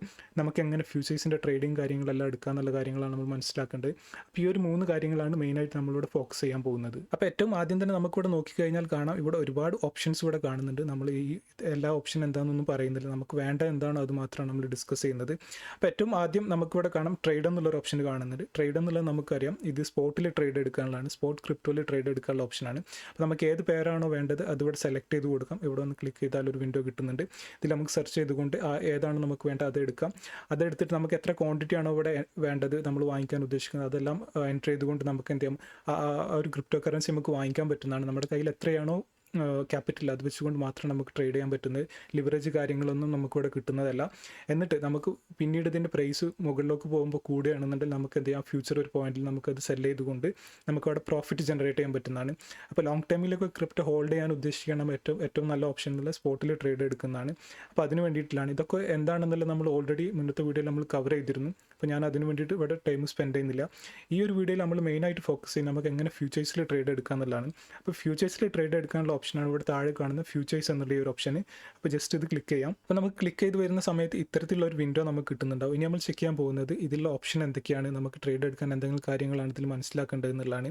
നമുക്ക് എങ്ങനെ ഫ്യൂച്ചേഴ്സിൻ്റെ ട്രേഡിങ് കാര്യങ്ങളെല്ലാം എടുക്കാമെന്നുള്ള കാര്യങ്ങളാണ് നമ്മൾ മനസ്സിലാക്കേണ്ടത്. അപ്പോൾ ഈ ഒരു 3 കാര്യങ്ങളാണ് മെയിനായിട്ട് നമ്മളിവിടെ ഫോക്കസ് ചെയ്യാൻ പോകുന്നത്. അപ്പോൾ ഏറ്റവും ആദ്യം തന്നെ നമുക്കിവിടെ നോക്കിക്കഴിഞ്ഞാൽ കാണാം, ഇവിടെ ഒരുപാട് ഓപ്ഷൻസ് ഇവിടെ കാണുന്നുണ്ട്. നമ്മൾ ഈ എല്ലാ ഓപ്ഷൻ എന്താണെന്നൊന്നും പറയുന്നില്ല, നമുക്ക് വേണ്ട എന്താണോ അത് മാത്രമാണ് നമ്മൾ ഡിസ്കസ് ചെയ്യുന്നത്. അപ്പോൾ ഏറ്റവും ആദ്യം നമുക്കിവിടെ കാണാം ട്രേഡ് എന്നുള്ളൊരു ഓപ്ഷൻ കാണുന്നുണ്ട്. ട്രേഡ് എന്നുള്ളത് നമുക്കറിയാം ഇത് സ്പോട്ടിൽ ട്രേഡ് എടുക്കാനുള്ളതാണ്, സ്പോട്ട് ക്രിപ്റ്റോയിൽ ട്രേഡ് എടുക്കാനുള്ള ഓപ്ഷനാണ്. അപ്പോൾ നമുക്ക് ഏത് പേരാണോ വേണ്ടത് അതിവിടെ സെലക്ട് ചെയ്ത് കൊടുക്കാം. ഇവിടെ ഒന്ന് ക്ലിക്ക് ചെയ്താൽ ഒരു വിൻഡോ കിട്ടുന്നുണ്ട്. ഇതിൽ നമുക്ക് സെർച്ച് ചെയ്തുകൊണ്ട് ഏതാണ് നമുക്ക് വേണ്ടത് അത് എടുക്കാം. അതെടുത്തിട്ട് നമുക്ക് എത്ര ക്വാണ്ടിറ്റി ആണോ ഇവിടെ വേണ്ടത്, നമ്മൾ വാങ്ങിക്കാൻ ഉദ്ദേശിക്കുന്നത്, അതെല്ലാം എൻ്റർ ചെയ്തുകൊണ്ട് നമുക്ക് എന്ത് ചെയ്യാം, ആ ഒരു ക്രിപ്റ്റോ കറൻസി നമുക്ക് വാങ്ങിക്കാൻ പറ്റുന്നതാണ്. നമ്മുടെ കയ്യിൽ എത്രയാണോ ക്യാപിറ്റൽ അത് വെച്ചുകൊണ്ട് മാത്രം നമുക്ക് ട്രേഡ് ചെയ്യാൻ പറ്റുന്നത്. ലിവറേജ് കാര്യങ്ങളൊന്നും നമുക്കിവിടെ കിട്ടുന്നതല്ല. എന്നിട്ട് നമുക്ക് പിന്നീട് ഇതിൻ്റെ പ്രൈസ് മുകളിലേക്ക് പോകുമ്പോൾ കൂടുകയാണെന്നുണ്ടെങ്കിൽ നമുക്ക് എന്ത് ചെയ്യാം, ഫ്യൂച്ചർ ഒരു പോയിന്റിൽ നമുക്കത് സെല് ചെയ്തുകൊണ്ട് നമുക്കവിടെ പ്രോഫിറ്റ് ജനറേറ്റ് ചെയ്യാൻ പറ്റുന്നതാണ്. അപ്പോൾ ലോങ് ടൈമിലൊക്കെ ക്രിപ്റ്റോ ഹോൾഡ് ചെയ്യാൻ ഉദ്ദേശിക്കണം ഏറ്റവും നല്ല ഓപ്ഷൻ എന്നുള്ള സ്പോട്ടിൽ ട്രേഡ് എടുക്കുന്നതാണ്. അപ്പോൾ അതിന് വേണ്ടിയിട്ടാണ്. ഇതൊക്കെ എന്താണെന്നുള്ള നമ്മൾ ഓൾറെഡി മുന്നത്തെ വീഡിയോയിൽ നമ്മൾ കവർ ചെയ്തിരുന്നു. അപ്പോൾ ഞാൻ അതിന് വേണ്ടിയിട്ട് ഇവിടെ ടൈം സ്പെൻഡ് ചെയ്യുന്നില്ല. ഈ ഒരു വീഡിയോയിൽ നമ്മൾ മെയിനായിട്ട് ഫോക്കസ് ചെയ്യുന്നത് നമുക്ക് എങ്ങനെ ഫ്യൂച്ചേഴ്സിൽ ട്രേഡ് എടുക്കുക എന്നുള്ളതാണ്. അപ്പോൾ ഫ്യൂച്ചേഴ്സിൽ ട്രേഡ് എടുക്കാനുള്ള ഓപ്ഷനാണ് ഇവിടെ താഴെ കാണുന്ന ഫ്യൂച്ചേഴ്സ് എന്നുള്ള ഈ ഒരു ഓപ്ഷൻ. അപ്പോൾ ജസ്റ്റ് ഇത് ക്ലിക്ക് ചെയ്യാം. അപ്പോൾ നമുക്ക് ക്ലിക്ക് ചെയ്ത് വരുന്ന സമയത്ത് ഇത്തരത്തിലുള്ള ഒരു വിൻഡോ നമുക്ക് കിട്ടുന്നുണ്ടാവും. ഇനി നമ്മൾ ചെക്ക് ചെയ്യാൻ പോകുന്നത് ഇതിലുള്ള ഓപ്ഷൻ എന്തൊക്കെയാണ്, നമുക്ക് ട്രേഡ് എടുക്കാൻ എന്തെങ്കിലും കാര്യങ്ങളാണ് ഇതിൽ മനസ്സിലാക്കേണ്ടത് എന്നുള്ളതാണ്.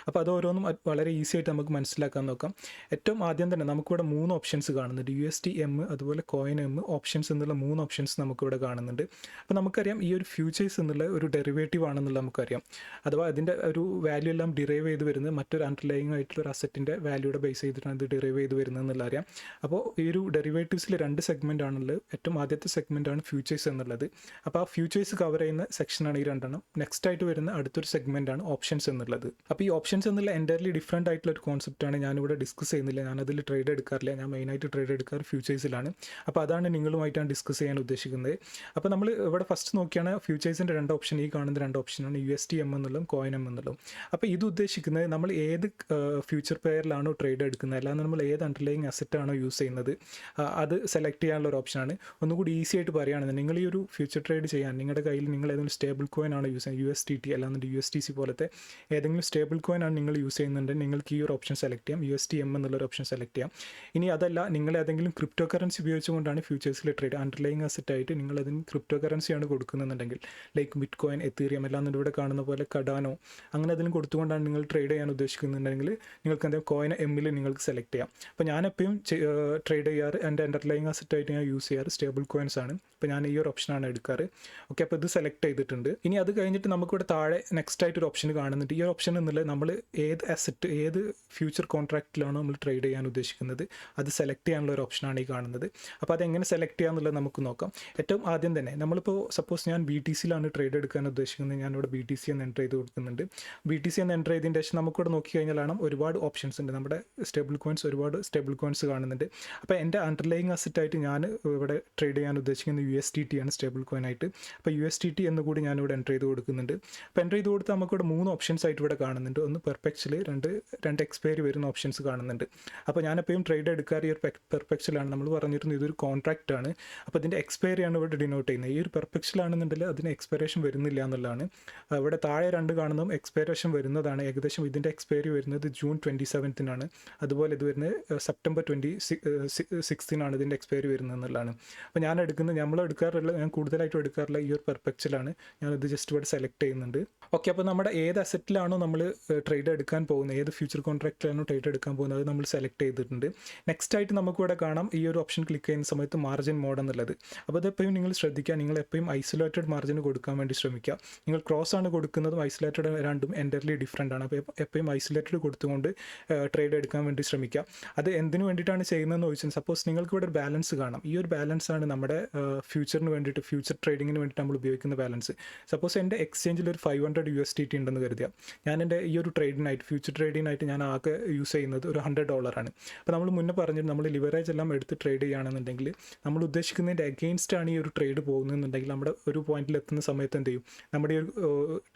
അപ്പോൾ അത് ഓരോന്നും വളരെ ഈസി ആയിട്ട് നമുക്ക് മനസ്സിലാക്കാൻ നോക്കാം. ഏറ്റവും ആദ്യം തന്നെ നമുക്കിവിടെ 3 ഓപ്ഷൻസ് കാണുന്നുണ്ട്. USDM, അതുപോലെ കോയിൻ എം, ഓപ്ഷൻസ് എന്നുള്ള 3 ഓപ്ഷൻസ് നമുക്കിവിടെ കാണുന്നുണ്ട്. അപ്പോൾ നമുക്കറിയാം ഈ ഒരു ഫ്യൂച്ചേഴ്സ് എന്നുള്ള ഒരു ഡെറിവേറ്റീവ് ആണെന്നുള്ളത് നമുക്കറിയാം. അഥവാ അതിൻ്റെ ഒരു വാല്യൂ എല്ലാം ഡിറൈവ് ചെയ്ത് വരുന്നത് മറ്റൊരു അണ്ടർലൈങ് ആയിട്ടുള്ള ഒരു അസറ്റിൻ്റെ വാല്യൂയുടെ ബേസ് ചെയ്തിട്ടാണ് ഇത് ഡിറൈവ് ചെയ്ത് വരുന്നത് എന്നുള്ള അറിയാം. അപ്പോൾ ഈ ഒരു ഡെറിവേറ്റീവ്സിൽ 2 സെഗ്മെൻ്റ് ആണുള്ളത്. ഏറ്റവും ആദ്യത്തെ സെഗ്മെൻ്റാണ് ഫ്യൂച്ചേഴ്സ് എന്നുള്ളത്. അപ്പോൾ ആ ഫ്യൂച്ചേഴ്സ് കവർ ചെയ്യുന്ന സെക്ഷനാണ് ഈ 2 നെക്സ്റ്റ് ആയിട്ട് വരുന്ന അടുത്തൊരു സെഗ്മെൻ്റാണ് ഓപ്ഷൻസ് എന്നുള്ളത്. അപ്പോൾ ഈ ഓപ്ഷൻസ് എന്നുള്ള എൻ്റയർലി ഡിഫറെൻ്റ് ആയിട്ടുള്ള ഒരു കോൺസെപ്റ്റാണ്. ഞാനിവിടെ ഡിസ്കസ് ചെയ്യുന്നില്ല, ഞാനതിൽ ട്രേഡ് എടുക്കാറില്ല. ഞാൻ മെയിനായിട്ട് ട്രേഡ് എടുക്കാറ് ഫ്യൂച്ചേഴ്സിലാണ്. അപ്പോൾ അതാണ് നിങ്ങളുമായിട്ടാണ് ഡിസ്കസ് ചെയ്യാൻ ഉദ്ദേശിക്കുന്നത്. അപ്പോൾ നമ്മൾ ഇവിടെ ഫസ്റ്റ് നോക്കിയാണ് ഫ്യൂച്ചേഴ്സിൻ്റെ 2 ഓപ്ഷൻ, ഈ കാണുന്ന 2 ഓപ്ഷനാണ് USDM എന്നുള്ളതും കോയിൻ എം എന്നുള്ളതും. അപ്പോൾ ഇത് ഉദ്ദേശിക്കുന്നത് നമ്മൾ ഏത് ഫ്യൂച്ചർ പെയറിലാണോ ട്രേഡ് എടുക്കുന്നത്, അല്ലാതെ നമ്മൾ ഏത് അണ്ടർലൈങ് അസറ്റാണോ യൂസ് ചെയ്യുന്നത് അത് സെലക്ട് ചെയ്യാനുള്ള ഒരു ഓപ്ഷനാണ്. ഒന്നുകൂടി ഈസി ആയിട്ട് പറയുകയാണെങ്കിൽ നിങ്ങൾ ഈ ഒരു ഫ്യൂച്ചർ ട്രേഡ് ചെയ്യാൻ നിങ്ങളുടെ കയ്യിൽ നിങ്ങൾ ഏതെങ്കിലും സ്റ്റേബിൾ കോയിൻ ആണ് യൂസ് ചെയ്യുന്നത്, USDT അല്ലാന്നുണ്ട് USDC പോലത്തെ ഏതെങ്കിലും സ്റ്റേബിൾ കോയിൻ ആണ് നിങ്ങൾ യൂസ് ചെയ്യുന്നുണ്ടെങ്കിൽ നിങ്ങൾക്ക് ഈ ഒരു ഓപ്ഷൻ സെലക്ട് ചെയ്യാം, USDM എന്നുള്ളൊരു ഓപ്ഷൻ സെലക്ട് ചെയ്യാം. ഇനി അതല്ല നിങ്ങൾ ഏതെങ്കിലും ക്രിപ്റ്റോ കറൻസി ഉപയോഗിച്ചുകൊണ്ടാണ് ഫ്യൂച്ചേഴ്സിൽ ട്രേഡ് അണ്ടർലൈങ് അസറ്റായിട്ട് നിങ്ങൾ അതിന് ക്രിപ്റ്റോ കറൻസിയാണ് കൊടുക്കുന്നുണ്ടെങ്കിൽ ലൈക്ക് ബിറ്റ് കോയിൻ, എത്തീറിയം അല്ലാന്നുണ്ട് ഇവിടെ കാണുന്ന പോലെ കഡാനോ അങ്ങനെ അതിലും കൊടുത്തുകൊണ്ടാണ് നിങ്ങൾ ട്രേഡ് ചെയ്യാൻ ഉദ്ദേശിക്കുന്നുണ്ടെങ്കിൽ നിങ്ങൾക്ക് എന്താ കോയിൻ എമ്മിൽ നിങ്ങൾക്ക് സെലക്ട് ചെയ്യാം. അപ്പോൾ ഞാൻ എപ്പോഴും ട്രേഡ് ചെയ്യാറ് എൻ്റെ അണ്ടർലൈങ് അസറ്റായിട്ട് ഞാൻ യൂസ് ചെയ്യാറ് സ്റ്റേബിൾ കോയിൻസ് ആണ്. അപ്പോൾ ഞാൻ ഈ ഒരു ഓപ്ഷനാണ് എടുക്കാറ്. ഓക്കെ, അപ്പോൾ ഇത് സെലക്ട് ചെയ്തിട്ടുണ്ട്. ഇനി അത് കഴിഞ്ഞിട്ട് നമുക്കിവിടെ താഴെ നെക്സ്റ്റ് ആയിട്ട് ഒരു ഓപ്ഷൻ കാണുന്നുണ്ട്. ഈ ഒരു ഓപ്ഷൻ എന്നുള്ളത് നമ്മൾ ഏത് അസറ്റ് ഏത് ഫ്യൂച്ചർ കോൺട്രാക്റ്റിലാണോ നമ്മൾ ട്രേഡ് ചെയ്യാൻ ഉദ്ദേശിക്കുന്നത് അത് സെലക്ട് ചെയ്യാനുള്ള ഒരു ഓപ്ഷനാണ് ഈ കാണുന്നത്. അപ്പോൾ അതെങ്ങനെ സെലക്ട് ചെയ്യാന്നുള്ളത് നമുക്ക് നോക്കാം. ഏറ്റവും ആദ്യം തന്നെ നമ്മളിപ്പോൾ സപ്പോസ് ഞാൻ BTCയിലാണ് ട്രേഡ് എടുക്കാൻ ഉദ്ദേശിക്കുന്നത്, ഞാനിവിടെ BTC എന്ന് എൻ്റർ ചെയ്ത് കൊടുക്കുന്നുണ്ട്. BTC എന്ന് എൻ്റർ ചെയ്തതിന് ശേഷം നമുക്കിവിടെ നോക്കി കഴിഞ്ഞാലാണ് ഒരുപാട് ഓപ്ഷൻസ് ഉണ്ട്. നമ്മുടെ സ്റ്റേബിൾ കോയിൻസ് ഒരുപാട് സ്റ്റേബിൾ കോയിൻസ് കാണുന്നുണ്ട്. അപ്പോൾ എൻ്റെ അണ്ടർലൈങ് അസറ്റായിട്ട് ഞാൻ ഇവിടെ ട്രേഡ് ചെയ്യാൻ ഉദ്ദേശിക്കുന്നത് USDT ആണ് സ്റ്റേബിൾ കോയിൻ ആയിട്ട്. അപ്പോൾ USDT എന്ന് കൂടി ഞാനിവിടെ എൻ്റർ ചെയ്ത് കൊടുക്കുന്നുണ്ട്. അപ്പോൾ എൻ്റർ ചെയ്ത് കൊടുത്താൽ നമുക്കിവിടെ 3 ഓപ്ഷൻസ് ആയിട്ട് ഇവിടെ കാണുന്നുണ്ട്. ഒന്ന് പെർപെക്ച്വൽ, രണ്ട് എക്സ്പയറി വരുന്ന ഓപ്ഷൻസ് കാണുന്നുണ്ട്. അപ്പോൾ ഞാനെപ്പോഴും ട്രേഡ് എടുക്കാറ് ഈ ഒരു പെർപെക്ച്വലാണ്. നമ്മൾ പറഞ്ഞിരുന്നു ഇതൊരു കോൺട്രാക്റ്റ് ആണ്. അപ്പോൾ ഇതിൻ്റെ എക്സ്പയറി ആണ് ഇവിടെ ഡിനോട്ട് ചെയ്യുന്നത്. ഈ ഒരു പെർപെക്ച്വൽ ആണെന്നുണ്ടെങ്കിൽ അതിന് എക്സ്പയറേഷൻ വരുന്നില്ല എന്നുള്ളതാണ്. ഇവിടെ താഴെ 2 കാണുന്നതും എക്സ്പയറേഷൻ വരുന്നതാണ്. ഏകദേശം ഇതിൻ്റെ എക്സ്പയറി വരുന്നത് June 27 അതുപോലെ ഇത് വരുന്നത് September 26 ഇതിൻ്റെ എക്സ്പയറി വരുന്നത് എന്നുള്ളതാണ്. അപ്പോൾ ഞാൻ കൂടുതലായിട്ടും എടുക്കാറുള്ള ഈ ഒരു പെർപെക്ച്വലാണ്. ഞാനിത് ജസ്റ്റ് ഇവിടെ സെലക്ട് ചെയ്യുന്നുണ്ട്. ഓക്കെ, അപ്പോൾ നമ്മുടെ ഏത് അസറ്റിലാണോ നമ്മൾ ട്രേഡ് എടുക്കാൻ പോകുന്നത്, ഏത് ഫ്യൂച്ചർ കോൺട്രാക്റ്റിലാണോ ട്രേഡ് എടുക്കാൻ പോകുന്നത് അത് നമ്മൾ സെലക്ട് ചെയ്തിട്ടുണ്ട്. നെക്സ്റ്റ് ആയിട്ട് നമുക്കിവിടെ കാണാം ഈ ഒരു ഓപ്ഷൻ ക്ലിക്ക് ചെയ്യുന്ന സമയത്ത് മാർജിൻ മോഡ് എന്നുള്ളത്. അപ്പോൾ അതെപ്പോഴും നിങ്ങൾ ശ്രദ്ധിക്കുക, നിങ്ങൾ എപ്പോഴും ഐസൊലേറ്റഡ് മാർജിൻ തന്നെ കൊടുക്കാൻ വേണ്ടി ശ്രമിക്കുക. നിങ്ങൾ ക്രോസ് ആണ് കൊടുക്കുന്നതും ഐസൊലേറ്റഡ് രണ്ടും എൻ്റർലി ഡിഫറെൻ്റ് ആണ്. അപ്പോൾ എപ്പോഴും ഐസൊലേറ്റഡ് കൊടുത്തുകൊണ്ട് ട്രേഡ് എടുക്കാൻ വേണ്ടി ശ്രമിക്കുക. അത് എന്തിനു വേണ്ടിയിട്ടാണ് ചെയ്യുന്നതെന്ന് ചോദിച്ചാൽ, സപ്പോസ് നിങ്ങൾക്ക് ഇവിടെ ഒരു ബാലൻസ് കാണാം. ഈ ഒരു ബാലൻസ് ആണ് നമ്മുടെ ഫ്യൂച്ചറിന് വേണ്ടിയിട്ട്, ഫ്യൂച്ചർ ട്രേഡിങ്ങിന് വേണ്ടിയിട്ട് നമ്മൾ ഉപയോഗിക്കുന്ന ബാലൻസ്. സപ്പോസ് എൻ്റെ എക്സ്ചേഞ്ചിൽ ഒരു 500 USDT ഉണ്ടെന്ന് കരുതുക. ഞാൻ എൻ്റെ ഈ ഒരു ട്രേഡിനായിട്ട്, ഫ്യൂച്ചർ ട്രേഡിനായിട്ട് ഞാൻ ആകെ യൂസ് ചെയ്യുന്നത് ഒരു $100 ആണ്. അപ്പോൾ നമ്മൾ മുന്നേ പറഞ്ഞിട്ട് നമ്മൾ ലിവറേജ് എല്ലാം എടുത്ത് ട്രേഡ് ചെയ്യുകയാണെന്നുണ്ടെങ്കിൽ, നമ്മൾ ഉദ്ദേശിക്കുന്നതിൻ്റെ അഗെയിൻസ്റ്റ് ആണ് ഈ ഒരു ട്രേഡ് പോകുന്നതെന്നുണ്ടെങ്കിൽ, നമ്മുടെ ഒരു പോയിന്റിൽ എത്തുന്ന സമയത്ത് എന്ത് ചെയ്യും, നമ്മുടെ ഈ ഒരു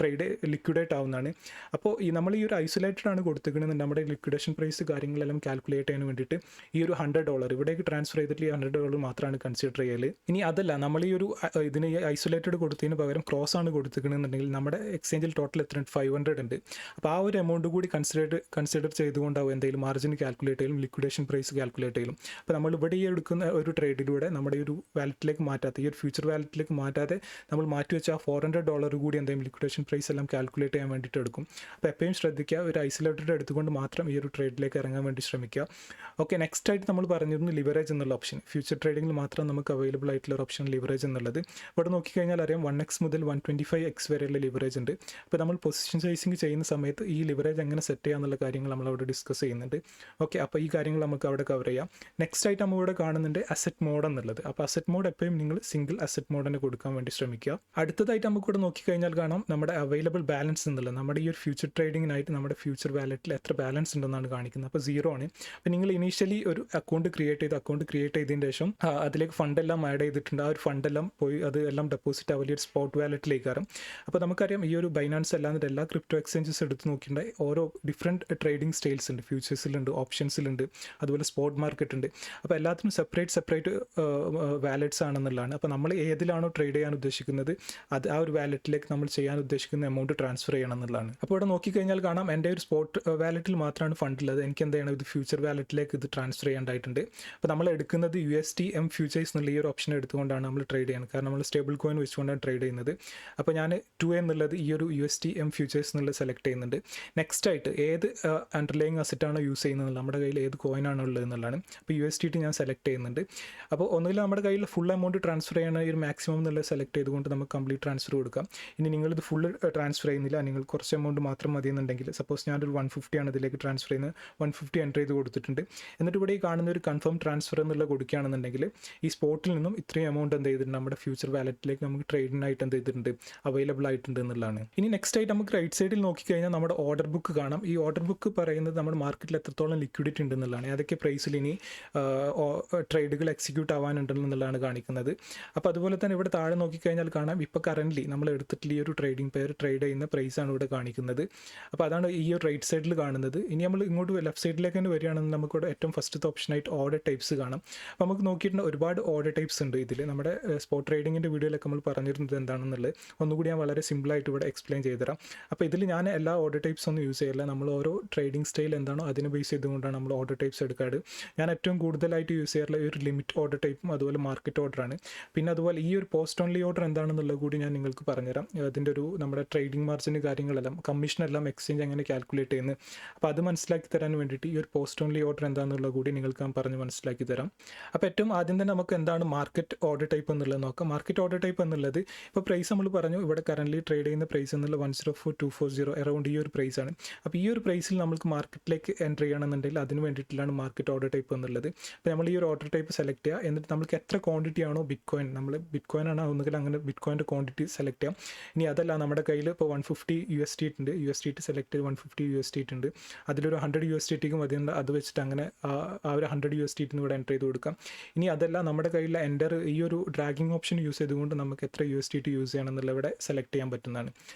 ട്രേഡ് ലിക്വിഡേറ്റ് ആവുന്നതാണ്. അപ്പോൾ നമ്മൾ ഈ ഒരു ഐസൊലേറ്റഡ് ആണ് കൊടുത്തിരിക്കുന്നത്, നമ്മുടെ ലിക്വിഡേഷൻ പ്രൈസ് കാര്യങ്ങളെല്ലാം കാൽക്കുലേറ്റ് ചെയ്യാൻ വേണ്ടിയിട്ട് ഈ ഒരു $100 ഇവിടേക്ക് ട്രാൻസ്ഫർ ചെയ്തിട്ട് ഈ $100 മാത്രമാണ് കൺസിഡർ ചെയ്യൽ. ഇനി അതല്ല, നമ്മൾ ഈ ഒരു ഇതിന് ഐസൊലേറ്റഡ് കൊടുത്തതിന് പകരം ക്രോസ് ആണ് കൊടുത്തിരിക്കണമെന്നുണ്ടെങ്കിൽ, നമ്മുടെ എക്സ്ചേഞ്ചിൽ ടോട്ടൽ എത്ര 500 ഉണ്ട്. അപ്പോൾ ആ ഒരു എമൗണ്ട് കൂടി കൺസിഡർ ചെയ്തുകൊണ്ടാവും എന്തെങ്കിലും മാർജിൻ കാൽക്കുലേറ്റ് ചെയ്യലും ലിക്വിഡേഷൻ പ്രൈസ് കാൽക്കുലേറ്റ് ചെയ്യലും. അപ്പോൾ നമ്മൾ ഇവിടെ ഈ എടുക്കുന്ന ഒരു ട്രേഡിലൂടെ നമ്മുടെ ഈ ഒരു വാലറ്റിലേക്ക് മാറ്റാതെ, ഈ ഒരു ഫ്യൂച്ചർ വാലറ്റിലേക്ക് മാറ്റാതെ നമ്മൾ മാറ്റി വെച്ച ആ $400 കൂടി എന്തെങ്കിലും ലിക്വിഡേഷൻ പ്രൈസ് എല്ലാം കാൽക്കുലേറ്റ് ചെയ്യാൻ വേണ്ടിയിട്ട് എടുക്കും. അപ്പോൾ എപ്പോഴും ശ്രദ്ധിക്കുക, ഒരു ഐസൊലേറ്റഡ് എടുത്തുകൊണ്ട് മാത്രം ഈ ഒരു ട്രേഡിലേക്ക് ഇറങ്ങാൻ വേണ്ടി ശ്രമിക്കുക. ഓക്കെ, നെക്സ്റ്റ് ആയിട്ട് നമ്മൾ പറഞ്ഞിരുന്നു ലിവറേജ് എന്നുള്ള ഓപ്ഷൻ. ഫ്യൂച്ചർ ട്രേഡിങ്ങിൽ മാത്രം നമുക്ക് അവൈലബിൾ ആയിട്ടുള്ള ഒരു ഓപ്ഷൻ ലിവറേജ് എന്നുള്ളത്. ഇവിടെ നോക്കിക്കഴിഞ്ഞാൽ അറിയാം 1x മുതൽ 125x വരെയുള്ള ലിവറേജ് ഉണ്ട്. അപ്പോൾ നമ്മൾ പൊസിഷൻ സൈസിങ് ചെയ്യുന്ന സമയത്ത് ഈ ലിവറേജ് എങ്ങനെ സെറ്റ് ചെയ്യാന്നുള്ള കാര്യങ്ങൾ നമ്മളവിടെ ഡിസ്കസ് ചെയ്യുന്നുണ്ട്. ഓക്കെ, അപ്പോൾ ഈ കാര്യങ്ങൾ നമുക്ക് അവിടെ കവർ ചെയ്യാം. നെക്സ്റ്റ് ആയിട്ട് നമ്മൾ ഇവിടെ കാണുന്നുണ്ട് അസറ്റ് മോഡ് എന്നുള്ളത്. അപ്പോൾ അസറ്റ് മോഡ് എപ്പോഴും നിങ്ങൾ സിംഗിൾ അസറ്റ് മോഡ് തന്നെ കൊടുക്കാൻ വേണ്ടി ശ്രമിക്കുക. അടുത്തതായിട്ട് നമുക്ക് ഇവിടെ നോക്കിക്കഴിഞ്ഞാൽ കാണാം നമ്മുടെ അവൈലബിൾ ബാലൻസ് എന്നുള്ളത്. നമ്മുടെ ഈ ഒരു ഫ്യൂച്ചർ ട്രേഡിങ്ങിനായിട്ട് നമ്മുടെ ഫ്യൂച്ചർ വാലറ്റിൽ എത്ര ബാലൻസ് ഉണ്ടെന്നാണ് കാണിക്കുന്നത്. അപ്പോൾ 0 ആണ്. അപ്പോൾ നിങ്ങൾ ഇനീഷ്യലി ഒരു അക്കൗണ്ട് ക്രിയേറ്റ് ചെയ്തതിന് ശേഷം അതിലേക്ക് ഫണ്ടെല്ലാം ആഡ് ചെയ്തിട്ടുണ്ട്. ആ ഒരു ഫണ്ടെല്ലാം പോയി അത് എല്ലാം ഡെപ്പോസിറ്റ് ആവില്ല ഒരു സ്പോട്ട് വാലറ്റിലേക്ക് കയറും. അപ്പോൾ നമുക്കറിയാം ഈ ഒരു ബൈനാൻസ് അല്ലാതെ എല്ലാ ക്രിപ്റ്റോ എക്സ്ചേഞ്ചസ് എടുത്ത് നോക്കിയിട്ട് ഓരോ ഡിഫറെൻറ്റ് ട്രേഡിംഗ് സ്റ്റൈൽസ് ഉണ്ട്. ഫ്യൂച്ചേഴ്സിലുണ്ട്, ഓപ്ഷൻസിലുണ്ട്, അതുപോലെ സ്പോട്ട് മാർക്കറ്റ് ഉണ്ട്. അപ്പോൾ എല്ലാത്തിനും സെപ്പറേറ്റ് വാലറ്റ്സ് ആണെന്നുള്ളതാണ്. അപ്പോൾ നമ്മൾ ഏതിലാണോ ട്രേഡ് ചെയ്യാൻ ഉദ്ദേശിക്കുന്നത് അത് ആ ഒരു വാലറ്റിലേക്ക് നമ്മൾ ചെയ്യാൻ ഉദ്ദേശിക്കുന്ന എമൗണ്ട് ട്രാൻസ്ഫർ ചെയ്യണം എന്നുള്ളതാണ്. അപ്പോൾ ഇവിടെ നോക്കിക്കഴിഞ്ഞാൽ കാണാം എൻ്റെ ഒരു സ്പോട്ട് വാലറ്റിൽ മാത്രമാണ് ഫണ്ട് ഉള്ളത്. എനിക്ക് എന്ത് ചെയ്യണം, ഇത് ഫ്യൂച്ചർ വാലറ്റിലേക്ക് ഇത് ട്രാൻസ്ഫർ ചെയ്യേണ്ടതായിട്ടുണ്ട്. അപ്പോൾ നമ്മൾ എടുക്കുന്നത് USDM ഫ്യൂച്ചേഴ്സ് എന്നുള്ള ഈ ഒരു ഓപ്ഷൻ എടുത്തുകൊണ്ടാണ് നമ്മൾ ട്രേഡ് ചെയ്യുന്നത്. കാരണം നമ്മൾ സ്റ്റേബിൾ കോയിൻ വെച്ചുകൊണ്ടാണ് ട്രേഡ് ചെയ്യുന്നത്. അപ്പോൾ ഞാൻ 2A എന്നുള്ളത് ഈ ഒരു USDM ഫ്യൂച്ചേഴ്സ് എന്നുള്ളത് സെലക്ട് ചെയ്യുന്നുണ്ട്. നെക്സ്റ്റ് ആയിട്ട് ഏത് അണ്ടർലൈങ് അസറ്റാണോ യൂസ് ചെയ്യുന്നത്, നമ്മുടെ കയ്യിൽ ഏത് കോയിനാണ് ഉള്ളത് എന്നുള്ളതാണ്. അപ്പോൾ USDT ഞാൻ സെലക്ട് ചെയ്യുന്നുണ്ട്. അപ്പോൾ ഒന്നുകിൽ നമ്മുടെ കയ്യിൽ ഫുൾ എമൗണ്ട് ട്രാൻസ്ഫർ ചെയ്യണ ഈ ഒരു മാക്സിമം എന്നുള്ളത് സെലക്ട് ചെയ്തുകൊണ്ട് നമുക്ക് കംപ്ലീറ്റ് ട്രാൻസ്ഫർ കൊടുക്കാം. ഇനി നിങ്ങളിത് ഫുൾ ട്രാൻസ്ഫർ ചെയ്യുന്നില്ല, നിങ്ങൾ കുറച്ച് എമൗണ്ട് മാത്രം മതി എന്നുണ്ടെങ്കിൽ, സപ്പോസ് ഞാനൊരു 150 ആണ് ഇതിലേക്ക് ട്രാൻസ്ഫർ ചെയ്യുന്നത്, 150 എൻ്റർ ചെയ്ത് കൊടുത്തിട്ടുണ്ട്. എന്നിട്ട് ഇവിടെ ഈ കാണുന്ന ഒരു കൺഫേം ട്രാൻസ്ഫർ എന്നുള്ള കൊടുക്കുകയാണെന്നുണ്ടെങ്കിൽ ഈ സ്പോട്ടിൽ നിന്നും ഇത്രയും എമൗണ്ട് എന്ത് ചെയ്തിട്ടുണ്ട് നമ്മുടെ ഫ്യൂച്ചർ വാലറ്റിലേക്ക് നമുക്ക് ട്രേഡിനായിട്ട് എന്ത് ചെയ്തിട്ടുണ്ട് അവൈലബിൾ ആയിട്ടുണ്ട് എന്നുള്ളതാണ്. ഇനി നെക്സ്റ്റ് ആയിട്ട് നമുക്ക് റൈറ്റ് സൈഡിൽ നോക്കിക്കഴിഞ്ഞാൽ നമ്മുടെ ഓർഡർ ബുക്ക് കാണാം. ഈ ഓർഡർ ബുക്ക് പറയുന്നത് നമ്മുടെ മാർക്കറ്റിൽ എത്രത്തോളം ലിക്വിഡിറ്റി ഉണ്ടെന്നുള്ളതാണ്. ഏതൊക്കെ പ്രൈസിൽ ഇനി ട്രേഡുകൾ എക്സിക്യൂട്ട് ആവാനുണ്ടെന്നുള്ളതാണ് കാണിക്കുന്നത്. അപ്പോൾ അതുപോലെ തന്നെ ഇവിടെ താഴെ നോക്കിക്കഴിഞ്ഞാൽ കാണാം ഇപ്പോൾ കറൻ്റ്ലി നമ്മൾ എടുത്തിട്ടുള്ള ഈ ഒരു ട്രേഡിംഗ് പെയർ ട്രേഡ് ചെയ്യുന്ന പ്രൈസാണ് ഇവിടെ കാണിക്കുന്നത്. അപ്പോൾ അതാണ് ഈ ഒരു റൈറ്റ് സൈഡിൽ കാണുന്നത്. ഇനി നമ്മൾ ഇങ്ങോട്ട് ലെഫ്റ്റ് സൈഡിലേക്ക് തന്നെ വരികയാണെങ്കിൽ നമുക്കിവിടെ ഏറ്റവും ഫസ്റ്റത്തെ ഓപ്ഷനായിട്ട് ഓർഡർ ടൈപ്സ് കാണാം. അപ്പോൾ നമുക്ക് നോക്കിയിട്ടുണ്ട് ഒരുപാട് ഓർഡർ ടൈപ്സ് ഉണ്ട് ഇതിൽ. നമ്മുടെ സ്പോട്ട് ട്രേഡിങ്ങിൻ്റെ വീഡിയോയിലൊക്കെ നമ്മൾ പറഞ്ഞിരുന്നത് എന്താണെന്നുള്ളത് ഒന്നുകൂടി ഞാൻ വളരെ സിമ്പിളായിട്ട് ഇവിടെ എക്സ്പ്ലെയിൻ ചെയ്തുതരാം. അപ്പോൾ ഇതിൽ ഞാൻ എല്ലാ ഓർഡർ ടൈപ്സ് ഒന്നും യൂസ് ചെയ്യില്ല. നമ്മൾ ഓരോ ട്രേഡിംഗ് സ്റ്റൈൽ എന്താണോ അതിനെ ബേസ് ചെയ്തുകൊണ്ടാണ് നമ്മൾ ഓർഡർ ടൈപ്സ് എടുക്കാറ്. ഞാൻ ഏറ്റവും കൂടുതലായിട്ട് യൂസ് ചെയ്യാറുള്ള ഒരു ലിമിറ്റ് ഓർഡർ ടൈപ്പും അതുപോലെ മാർക്കറ്റ് ഓർഡറാണ്. പിന്നെ അതുപോലെ ഈ ഒരു പോസ്റ്റ് ഓൺലി ഓർഡർ എന്താണെന്നുള്ളത് കൂടി ഞാൻ നിങ്ങൾക്ക് പറഞ്ഞുതരാം. അതിൻ്റെ ഒരു നമ്മുടെ ട്രേഡിംഗ് മാർജിന് കാര്യങ്ങളെല്ലാം കമ്മീഷനെല്ലാം എക്സ്ചേഞ്ച് എങ്ങനെ കാൽക്കുലേറ്റ് ചെയ്യുന്നത്, അപ്പോൾ അത് മനസ്സിലാക്കി തരാൻ വേണ്ടിയിട്ട് ഈ ഒരു പോസ്റ്റ് ഓൺലി ഓർഡർ എന്താണെന്നുള്ളത് കൂടി നിങ്ങൾക്ക് ഞാൻ പറഞ്ഞ് മനസ്സിലാക്കി തരാം. അപ്പോൾ ഏറ്റവും ആദ്യം തന്നെ നമുക്ക് എന്താണ് മാർക്കറ്റ് ഓർഡർ ടൈപ്പ് എന്നുള്ളത് നോക്കാം. മാർക്കറ്റ് ഓർഡർ ടൈപ്പ് എന്നുള്ളത് ഇപ്പോൾ പ്രൈസ് നമ്മൾ പറഞ്ഞു, ഇവിടെ കറൻ്റ് ട്രേഡ് ചെയ്യുന്ന പ്രൈസ് എന്നുള്ള 104,240 അറൗണ്ട് ഈ ഒരു പ്രൈസാണ്. അപ്പോൾ ഈ ഒരു പ്രൈസിൽ നമുക്ക് മാർക്കറ്റിലേക്ക് എൻ്റർ ചെയ്യണമെന്നുണ്ടെങ്കിൽ അതിന് വേണ്ടിയിട്ടാണ് മാർക്കറ്റ് ഓർഡർ ടൈപ്പ് എന്നുള്ളത്. അപ്പോൾ നമ്മൾ ഈ ഒരു ഓർഡർ ടൈപ്പ് സെലക്ട് ചെയ്യുക. എന്നിട്ട് നമുക്ക് എത്ര ക്വാണ്ടിറ്റി ആണോ ബിറ്റ്കോയിൻ, നമ്മൾ ബിറ്റ്കോയിൻ ആണ് ഒന്നുകിൽ അങ്ങനെ ബിറ്റ്കോയിൻ്റെ ക്വാണ്ടിറ്റി സെലക്ട് ചെയ്യാം. ഇനി അതല്ല നമ്മുടെ കയ്യിൽ ഇപ്പോൾ 150 USDT ഉണ്ട്, USDT സെലക്ട് ചെയ്ത് 150 USDT ഉണ്ട്, അതിലൊരു 100 USDTക്കും മതിയുണ്ട്, അത് വെച്ചിട്ട് അങ്ങനെ ആ ഒരു 100 USDT ഇവിടെ എൻ്റർ ചെയ്ത് കൊടുക്കാം. ഇനി അതല്ല നമ്മുടെ കയ്യിൽ ഈ ഒരു ഡ്രാഗിങ് ഓപ്ഷൻ യൂസ് ചെയ്തുകൊണ്ട് നമുക്ക് എത്ര USDT യൂസ് ചെയ്യണമെന്നുള്ള ഇവിടെ സെലക്ട് ചെയ്യാൻ പറ്റുന്നതാണ്.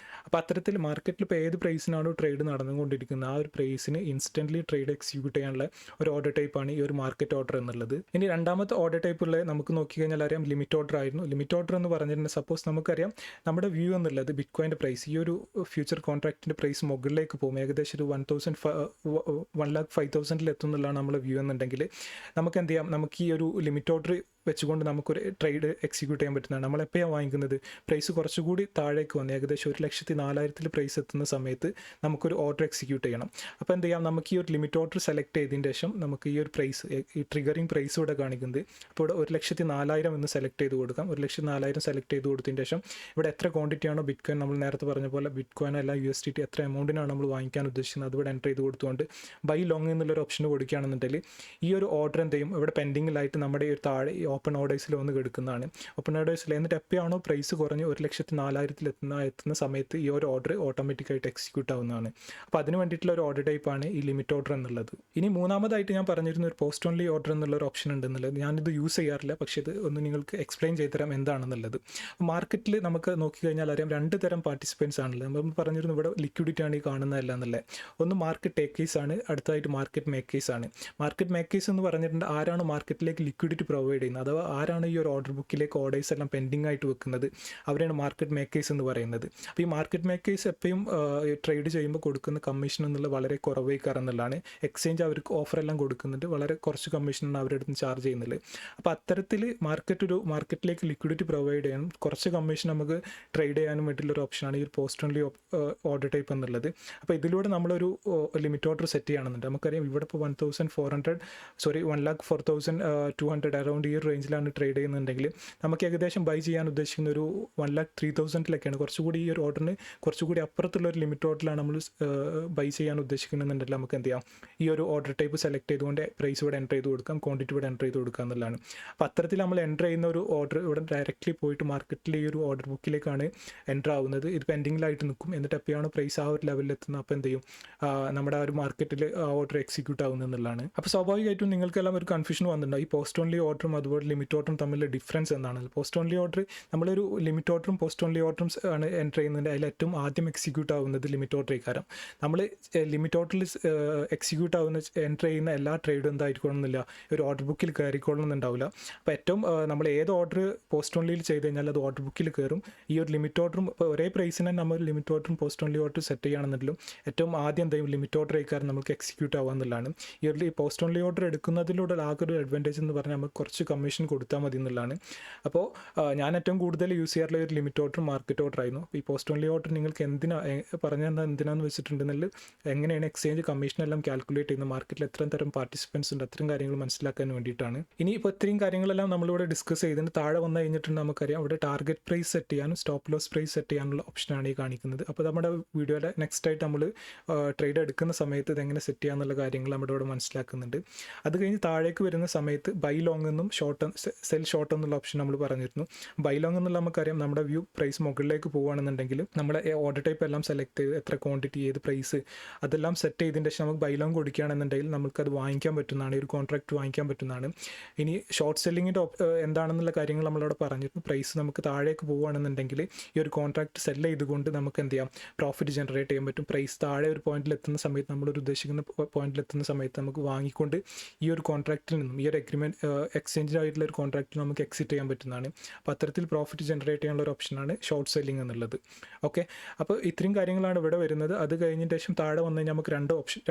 അപ്പോൾ അത്തരത്തിൽ മാർക്കറ്റിൽ ഇപ്പോൾ ഏത് പ്രൈസിനാണോ ട്രേഡ് നടന്നുകൊണ്ടിരിക്കുന്നത് ആ ഒരു പ്രൈസിന് ഇൻസ്റ്റൻ്റ്ലി ട്രേഡ് എക്സിക്യൂട്ട് ചെയ്യാനുള്ള ഒരു ഓർഡർ ടൈപ്പാണ് ഈ ഒരു മാർക്കറ്റ് ഓർഡർ എന്നുള്ളത്. ഇനി രണ്ടാമത്തെ ഓർഡർ ടൈപ്പുള്ള നമുക്ക് നോക്കിക്കഴിഞ്ഞാൽ അറിയാം ലിമിറ്റ് ഓർഡർ ആയിരുന്നു. ലിമിറ്റ് ഓർഡർ എന്ന് പറഞ്ഞിട്ടുണ്ടെങ്കിൽ സപ്പോസ് നമുക്കറിയാം നമ്മുടെ വ്യൂ എന്നുള്ളത് ബിറ്റ്കോയിൻ്റെ പ്രൈസ് ഈ ഒരു ഫ്യൂച്ചർ കോൺട്രാക്റ്റിൻ്റെ പ്രൈസ് മുകളിലേക്ക് പോകും, ഏകദേശം ഒരു 1,05,000 എത്തുന്നുള്ളതാണ് നമ്മുടെ വ്യൂ എന്നുണ്ടെങ്കിൽ നമുക്ക് എന്ത് ചെയ്യാം, നമുക്ക് ഈ ഒരു ലിമിറ്റ് ഓർഡർ വെച്ചുകൊണ്ട് നമുക്കൊരു ട്രേഡ് എക്സിക്യൂട്ട് ചെയ്യാൻ പറ്റുന്നതാണ്. നമ്മളെപ്പോഴാണ് വാങ്ങിക്കുന്നത്, പ്രൈസ് കുറച്ചുകൂടി താഴേക്ക് വന്ന് ഏകദേശം 1,04,000 പ്രൈസ് എത്തുന്ന സമയത്ത് നമുക്കൊരു ഓർഡർ എക്സിക്യൂട്ട് ചെയ്യണം. അപ്പോൾ എന്ത് ചെയ്യാം, നമുക്ക് ഈ ഒരു ലിമിറ്റ് ഓർഡർ സെലക്ട് ചെയ്തതിന് ശേഷം നമുക്ക് ഈ ഒരു പ്രൈസ്, ഈ ട്രിഗറിങ് പ്രൈസ് ഇവിടെ കാണിക്കുന്നത്, അപ്പോൾ ഇവിടെ 1,04,000 എന്ന് സെലക്ട് ചെയ്ത് കൊടുക്കാം. 1,04,000 സെലക്ട് ചെയ്ത് കൊടുത്തതിന് ശേഷം ഇവിടെ എത്ര ക്വാണ്ടിറ്റി ആണോ ബിറ്റ് കോയിൻ, നമ്മൾ നേരത്തെ പറഞ്ഞ പോലെ ബിറ്റ് കോയിൻ അല്ല USDT എത്ര എമൗണ്ടിനാണ് നമ്മൾ വാങ്ങിക്കാൻ ഉദ്ദേശിക്കുന്നത് അതിവിടെ എൻ്റർ ചെയ്ത് കൊടുത്തുകൊണ്ട് ബൈ ലോങ് എന്നുള്ളൊരു ഓപ്ഷൻ കൊടുക്കുകയാണെന്നുണ്ടെങ്കിൽ ഈ ഒരു ഓർഡർ എന്ത് ചെയ്യും, ഇവിടെ പെൻഡിങ്ങിലായിട്ട് നമ്മുടെ ഈ ഒരു താഴെ ഈ ഓപ്പൺ ഓർഡേഴ്സിൽ വന്ന് കിടക്കുന്നതാണ്. ഓപ്പൺ ഓർഡേഴ്സിൽ എന്നിട്ട് എപ്പോഴാണോ പ്രൈസ് കുറഞ്ഞ് 1,04,000 എത്തുന്ന സമയത്ത് ഈ ഒരു ഓർഡർ ഓട്ടോമാറ്റിക്കായിട്ട് എക്സിക്യൂട്ട് ആവുന്നതാണ്. അപ്പോൾ അതിന് വേണ്ടിയിട്ടുള്ള ഒരു ഓർഡർ ടൈപ്പാണ് ഈ ലിമിറ്റ് ഓർഡർ എന്നുള്ളത്. ഇനി മൂന്നാമതായിട്ട് ഞാൻ പറഞ്ഞിരുന്ന ഒരു പോസ്റ്റ് ഓൺലി ഓർഡർ എന്നുള്ളൊരു ഓപ്ഷൻ ഉണ്ടെന്നുള്ളത്, ഞാനിത് യൂസ് ചെയ്യാറില്ല, പക്ഷേ ഇത് ഒന്ന് നിങ്ങൾക്ക് എക്സ്പ്ലെയിൻ ചെയ്ത് തരാം എന്താണെന്നുള്ളത്. മാർക്കറ്റിൽ നമുക്ക് നോക്കിക്കഴിഞ്ഞാൽ അറിയാം 2 തരം പാർട്ടിസിപ്പൻസ് ആണുള്ളത്. നമ്മൾ പറഞ്ഞിരുന്നു ഇവിടെ ലിക്വിഡിറ്റി ആണ് ഈ കാണുന്നതല്ല എന്നുള്ളത്. ഒന്ന് മാർക്കറ്റ് ടേക്കേഴ്സ് ആണ്, അടുത്തായിട്ട് മാർക്കറ്റ് മേക്കേഴ്സ് ആണ്. മാർക്കറ്റ് മേക്കേഴ്സ് എന്ന് പറഞ്ഞിട്ടുണ്ട് ആരാണ് മാർക്കറ്റിലേക്ക് ലിക്വിഡിറ്റി പ്രൊവൈഡ് ചെയ്യുന്നത്, അഥവാ ആരാണ് ഈ ഒരു ഓർഡർ ബുക്കിലേക്ക് ഓർഡേഴ്സ് എല്ലാം പെൻഡിങ് ആയിട്ട് വെക്കുന്നത്, അവരാണ് മാർക്കറ്റ് മേക്കേഴ്സ് എന്ന് പറയുന്നത്. അപ്പോൾ ഈ മാർക്കറ്റ് മേക്കേഴ്സ് എപ്പോഴും ട്രേഡ് ചെയ്യുമ്പോൾ കൊടുക്കുന്ന കമ്മീഷൻ എന്നുള്ളത് വളരെ കുറവേക്കാറെന്നുള്ളതാണ്. എക്സ്ചേഞ്ച് അവർക്ക് ഓഫറെല്ലാം കൊടുക്കുന്നുണ്ട്, വളരെ കുറച്ച് കമ്മീഷനാണ് അവരുടെ അടുത്ത് ചാർജ് ചെയ്യുന്നത്. അപ്പോൾ അത്തരത്തിൽ മാർക്കറ്റിലേക്ക് ലിക്വിഡിറ്റി പ്രൊവൈഡ് ചെയ്യാനും കുറച്ച് കമ്മീഷൻ നമുക്ക് ട്രേഡ് ചെയ്യാനും വേണ്ടിയിട്ടുള്ളൊരു ഓപ്ഷനാണ് ഈ ഒരു പോസ്റ്റ് ഓൺലി ഓർഡർ ടൈപ്പ് എന്നുള്ളത്. അപ്പോൾ ഇതിലൂടെ നമ്മളൊരു ലിമിറ്റ് ഓർഡർ സെറ്റ് ചെയ്യുകയാണെന്നുണ്ട്. നമുക്കറിയാം ഇവിടെ ഇപ്പോൾ 1,400,200 അറൗണ്ട് ഈ ഒരു റേഞ്ചിലാണ് ട്രേഡ് ചെയ്യുന്നുണ്ടെങ്കിൽ നമുക്ക് ഏകദേശം ബൈ ചെയ്യാൻ ഉദ്ദേശിക്കുന്ന ഒരു 1,03,000 കുറച്ചുകൂടി ഈ ഒരു ഓർഡറിന് കുറച്ചുകൂടി അപ്പുറത്തുള്ള ഒരു ലിമിറ്റ് ഓർഡറിലാണ് നമ്മൾ ബൈ ചെയ്യാൻ ഉദ്ദേശിക്കുന്നുണ്ടെങ്കിൽ നമുക്ക് എന്ത് ചെയ്യാം, ഈ ഒരു ഓർഡർ ടൈപ്പ് സെലക്ട് ചെയ്തുകൊണ്ട് പ്രൈസ് ഇവിടെ എൻ്റർ ചെയ്ത് കൊടുക്കാം, ക്വാണ്ടിറ്റി ഇവിടെ എൻ്റർ ചെയ്ത് കൊടുക്കുക എന്നുള്ളതാണ്. അപ്പോൾ അത്തരത്തിൽ നമ്മൾ എൻ്റർ ചെയ്യുന്ന ഒരു ഓർഡർ ഇവിടെ ഡയറക്റ്റ്ലി പോയിട്ട് മാർക്കറ്റിൽ ഈ ഒരു ഓർഡർ ബുക്കിലേക്കാണ് എൻ്റർ ആവുന്നത്. ഇത് പെൻഡിങ്ങിലായിട്ട് നിൽക്കും. എന്നിട്ട് എപ്പോഴാണ് പ്രൈസ് ആ ഒരു ലെവലിൽ എത്തുന്നത് അപ്പോൾ എന്ത് ചെയ്യും, നമ്മുടെ ആ ഒരു മാർക്കറ്റിൽ ആ ഓർഡർ എക്സിക്യൂട്ട് ആവുന്നത് എന്നുള്ളതാണ്. അപ്പോൾ സ്വാഭാവികമായിട്ടും നിങ്ങൾക്കെല്ലാം ഒരു കൺഫ്യൂഷൻ വന്നിട്ടുണ്ടാവും, ഈ പോസ്റ്റ് ഓൺലി ഓർഡറും അതുപോലെ ലിമിറ്റ് ഓർഡറും തമ്മിലുള്ള ഡിഫറൻസ് എന്താണ്. പോസ്റ്റ് ഓൺലി ഓർഡർ നമ്മളൊരു ലിമിറ്റ് ഓർഡറും പോസ്റ്റ് ഓൺലി ഓർഡറും ആണ് എൻ്റർ ചെയ്യുന്നത്. അതിൽ ഏറ്റവും ആദ്യം എക്സിക്യൂട്ട് ആവുന്നത് ലിമിറ്റ് ഓർഡർ കാരണം നമ്മൾ ലിമിറ്റ് ഓർഡറിൽ എക്സിക്യൂട്ട് ആവുന്ന എൻ്റർ ചെയ്യുന്ന എല്ലാ ട്രേഡും എന്തായിരിക്കണമെന്നില്ല ഒരു ഓർഡർ ബുക്കിൽ കയറിക്കൊള്ളണമെന്നുണ്ടാവില്ല. അപ്പോൾ ഏറ്റവും നമ്മൾ ഏത് ഓർഡർ പോസ്റ്റ് ഓൺലിയിൽ ചെയ്ത് കഴിഞ്ഞാൽ അത് ഓർഡർ ബുക്കിൽ കയറും. ഈ ഒരു ലിമിറ്റ് ഓർഡറും ഒരേ പ്രൈസിന് നമ്മൾ ലിമിറ്റ് ഓർഡറും പോസ്റ്റ് ഓൺലി ഓർഡർ സെറ്റ് ചെയ്യുകയാണെന്നുണ്ടെങ്കിലും ഏറ്റവും ആദ്യം എന്തെങ്കിലും ലിമിറ്റ് ഓർഡർ ആയിക്കാരം നമുക്ക് എക്സിക്യൂട്ട് ആവുക എന്നുള്ളതാണ്. ഈ ഒരു പോസ്റ്റ് ഓൺലി ഓർഡർ എടുക്കുന്നതിലൂടെ ആകെ ഒരു അഡ്വാൻറ്റേജ് എന്ന് പറഞ്ഞാൽ നമുക്ക് കുറച്ച് കമ്മീഷൻ കൊടുത്താൽ മതി എന്നുള്ളതാണ്. അപ്പോൾ ഞാൻ ഏറ്റവും കൂടുതൽ യൂസ് ചെയ്യാറുള്ള ഒരു ലിമിറ്റ് ഓർഡർ മാർക്കറ്റ് ഓർഡർ ആയിരുന്നു. ഈ പോസ്റ്റ് ഓൺലി ഓർഡർ നിങ്ങൾക്ക് എന്തിനാന്ന് വെച്ചിട്ടുണ്ടെങ്കിൽ എങ്ങനെയാണ് എക്സ്ചേഞ്ച് കമ്മീഷൻ എല്ലാം കാൽക്കുലേറ്റ് ചെയ്യുന്നത്, മാർക്കറ്റിൽ എത്ര തരം പാർട്ടിസിപ്പൻസ് ഉണ്ട്, അത്തരം കാര്യങ്ങൾ മനസ്സിലാക്കാൻ വേണ്ടിയിട്ടാണ്. ഇനി ഇപ്പോൾ ഇത്രയും കാര്യങ്ങളെല്ലാം നമ്മളിവിടെ ഡിസ്കസ് ചെയ്തിട്ട് താഴെ വന്നു കഴിഞ്ഞിട്ടുണ്ട് നമുക്കറിയാം അവിടെ ടാർഗറ്റ് പ്രൈസ് സെറ്റ് ചെയ്യാനും സ്റ്റോപ്പ് ലോസ് പ്രൈസ് സെറ്റ് ചെയ്യാനുള്ള ഓപ്ഷനാണ് ഈ കാണിക്കുന്നത്. അപ്പോൾ നമ്മുടെ വീഡിയോയുടെ നെക്സ്റ്റ് ആയിട്ട് നമ്മൾ ട്രേഡ് എടുക്കുന്ന സമയത്ത് ഇതെങ്ങനെ സെറ്റ് ചെയ്യാന്നുള്ള കാര്യങ്ങൾ നമ്മുടെ ഇവിടെ മനസ്സിലാക്കുന്നുണ്ട്. അത് കഴിഞ്ഞ് താഴേക്ക് വരുന്ന സമയത്ത് ബൈ ലോങ് എന്നും സെൽ ഷോർട്ട് എന്നുള്ള ഓപ്ഷൻ നമ്മൾ പറഞ്ഞിരുന്നു. ബൈ ലോങ് എന്നുള്ള നമുക്കറിയാം നമ്മുടെ വ്യൂ പ്രൈസ് മുകളിലേക്ക് പോകുകയാണെന്നുണ്ടെങ്കിൽ നമ്മുടെ ഓർഡർ ടൈപ്പ് എല്ലാം സെലക്ട് ചെയ്ത് എത്ര ക്വാണ്ടിറ്റി ഏത് പ്രൈസ് അതെല്ലാം സെറ്റ് ചെയ്തതിൻ്റെ ശേഷം നമുക്ക് ബൈ ലോങ് കൊടുക്കുകയാണെന്നുണ്ടെങ്കിൽ നമുക്കത് വാങ്ങിക്കാൻ പറ്റുന്നതാണ്, ഒരു കോൺട്രാക്ട് വാങ്ങിക്കാൻ പറ്റുന്നതാണ്. ഇനി ഷോർട്ട് സെല്ലിങ്ങിൻ്റെ എന്താണെന്നുള്ള കാര്യങ്ങൾ നമ്മളവിടെ പറഞ്ഞിരുന്നു. പ്രൈസ് നമുക്ക് താഴേക്ക് പോകുകയാണെന്നുണ്ടെങ്കിൽ ഈ ഒരു കോൺട്രാക്ട് സെല് ചെയ്തുകൊണ്ട് നമുക്ക് എന്ത് ചെയ്യാം, പ്രോഫിറ്റ് ജനറേറ്റ് ചെയ്യാൻ പറ്റും. പ്രൈസ് താഴെ ഒരു പോയിന്റിൽ എത്തുന്ന സമയത്ത് നമ്മളൊരു ഉദ്ദേശിക്കുന്ന പോയിന്റിൽ എത്തുന്ന സമയത്ത് നമുക്ക് വാങ്ങിക്കൊണ്ട് ഈ ഒരു കോൺട്രാക്റ്റിൽ നിന്നും ഈ ഒരു എക്സ്ചേഞ്ചായിട്ടുള്ള ഒരു കോൺട്രാക്റ്റിൽ നമുക്ക് എക്സിറ്റ് ചെയ്യാൻ പറ്റുന്നതാണ്. അപ്പോൾ അത്തരത്തിൽ പ്രോഫിറ്റ് ജനറേറ്റ് ചെയ്യാനുള്ള ഒരു ഓപ്ഷനാണ് ഷോർട്ട് സെല്ലിംഗ് എന്നുള്ളത്. ഓക്കെ, അപ്പോൾ ഇത്രയും കാര്യങ്ങളാണ് ഇവിടെ വരുന്നത്. അത് കഴിഞ്ഞതിന് ശേഷം താഴെ വന്നു കഴിഞ്ഞാൽ നമുക്ക്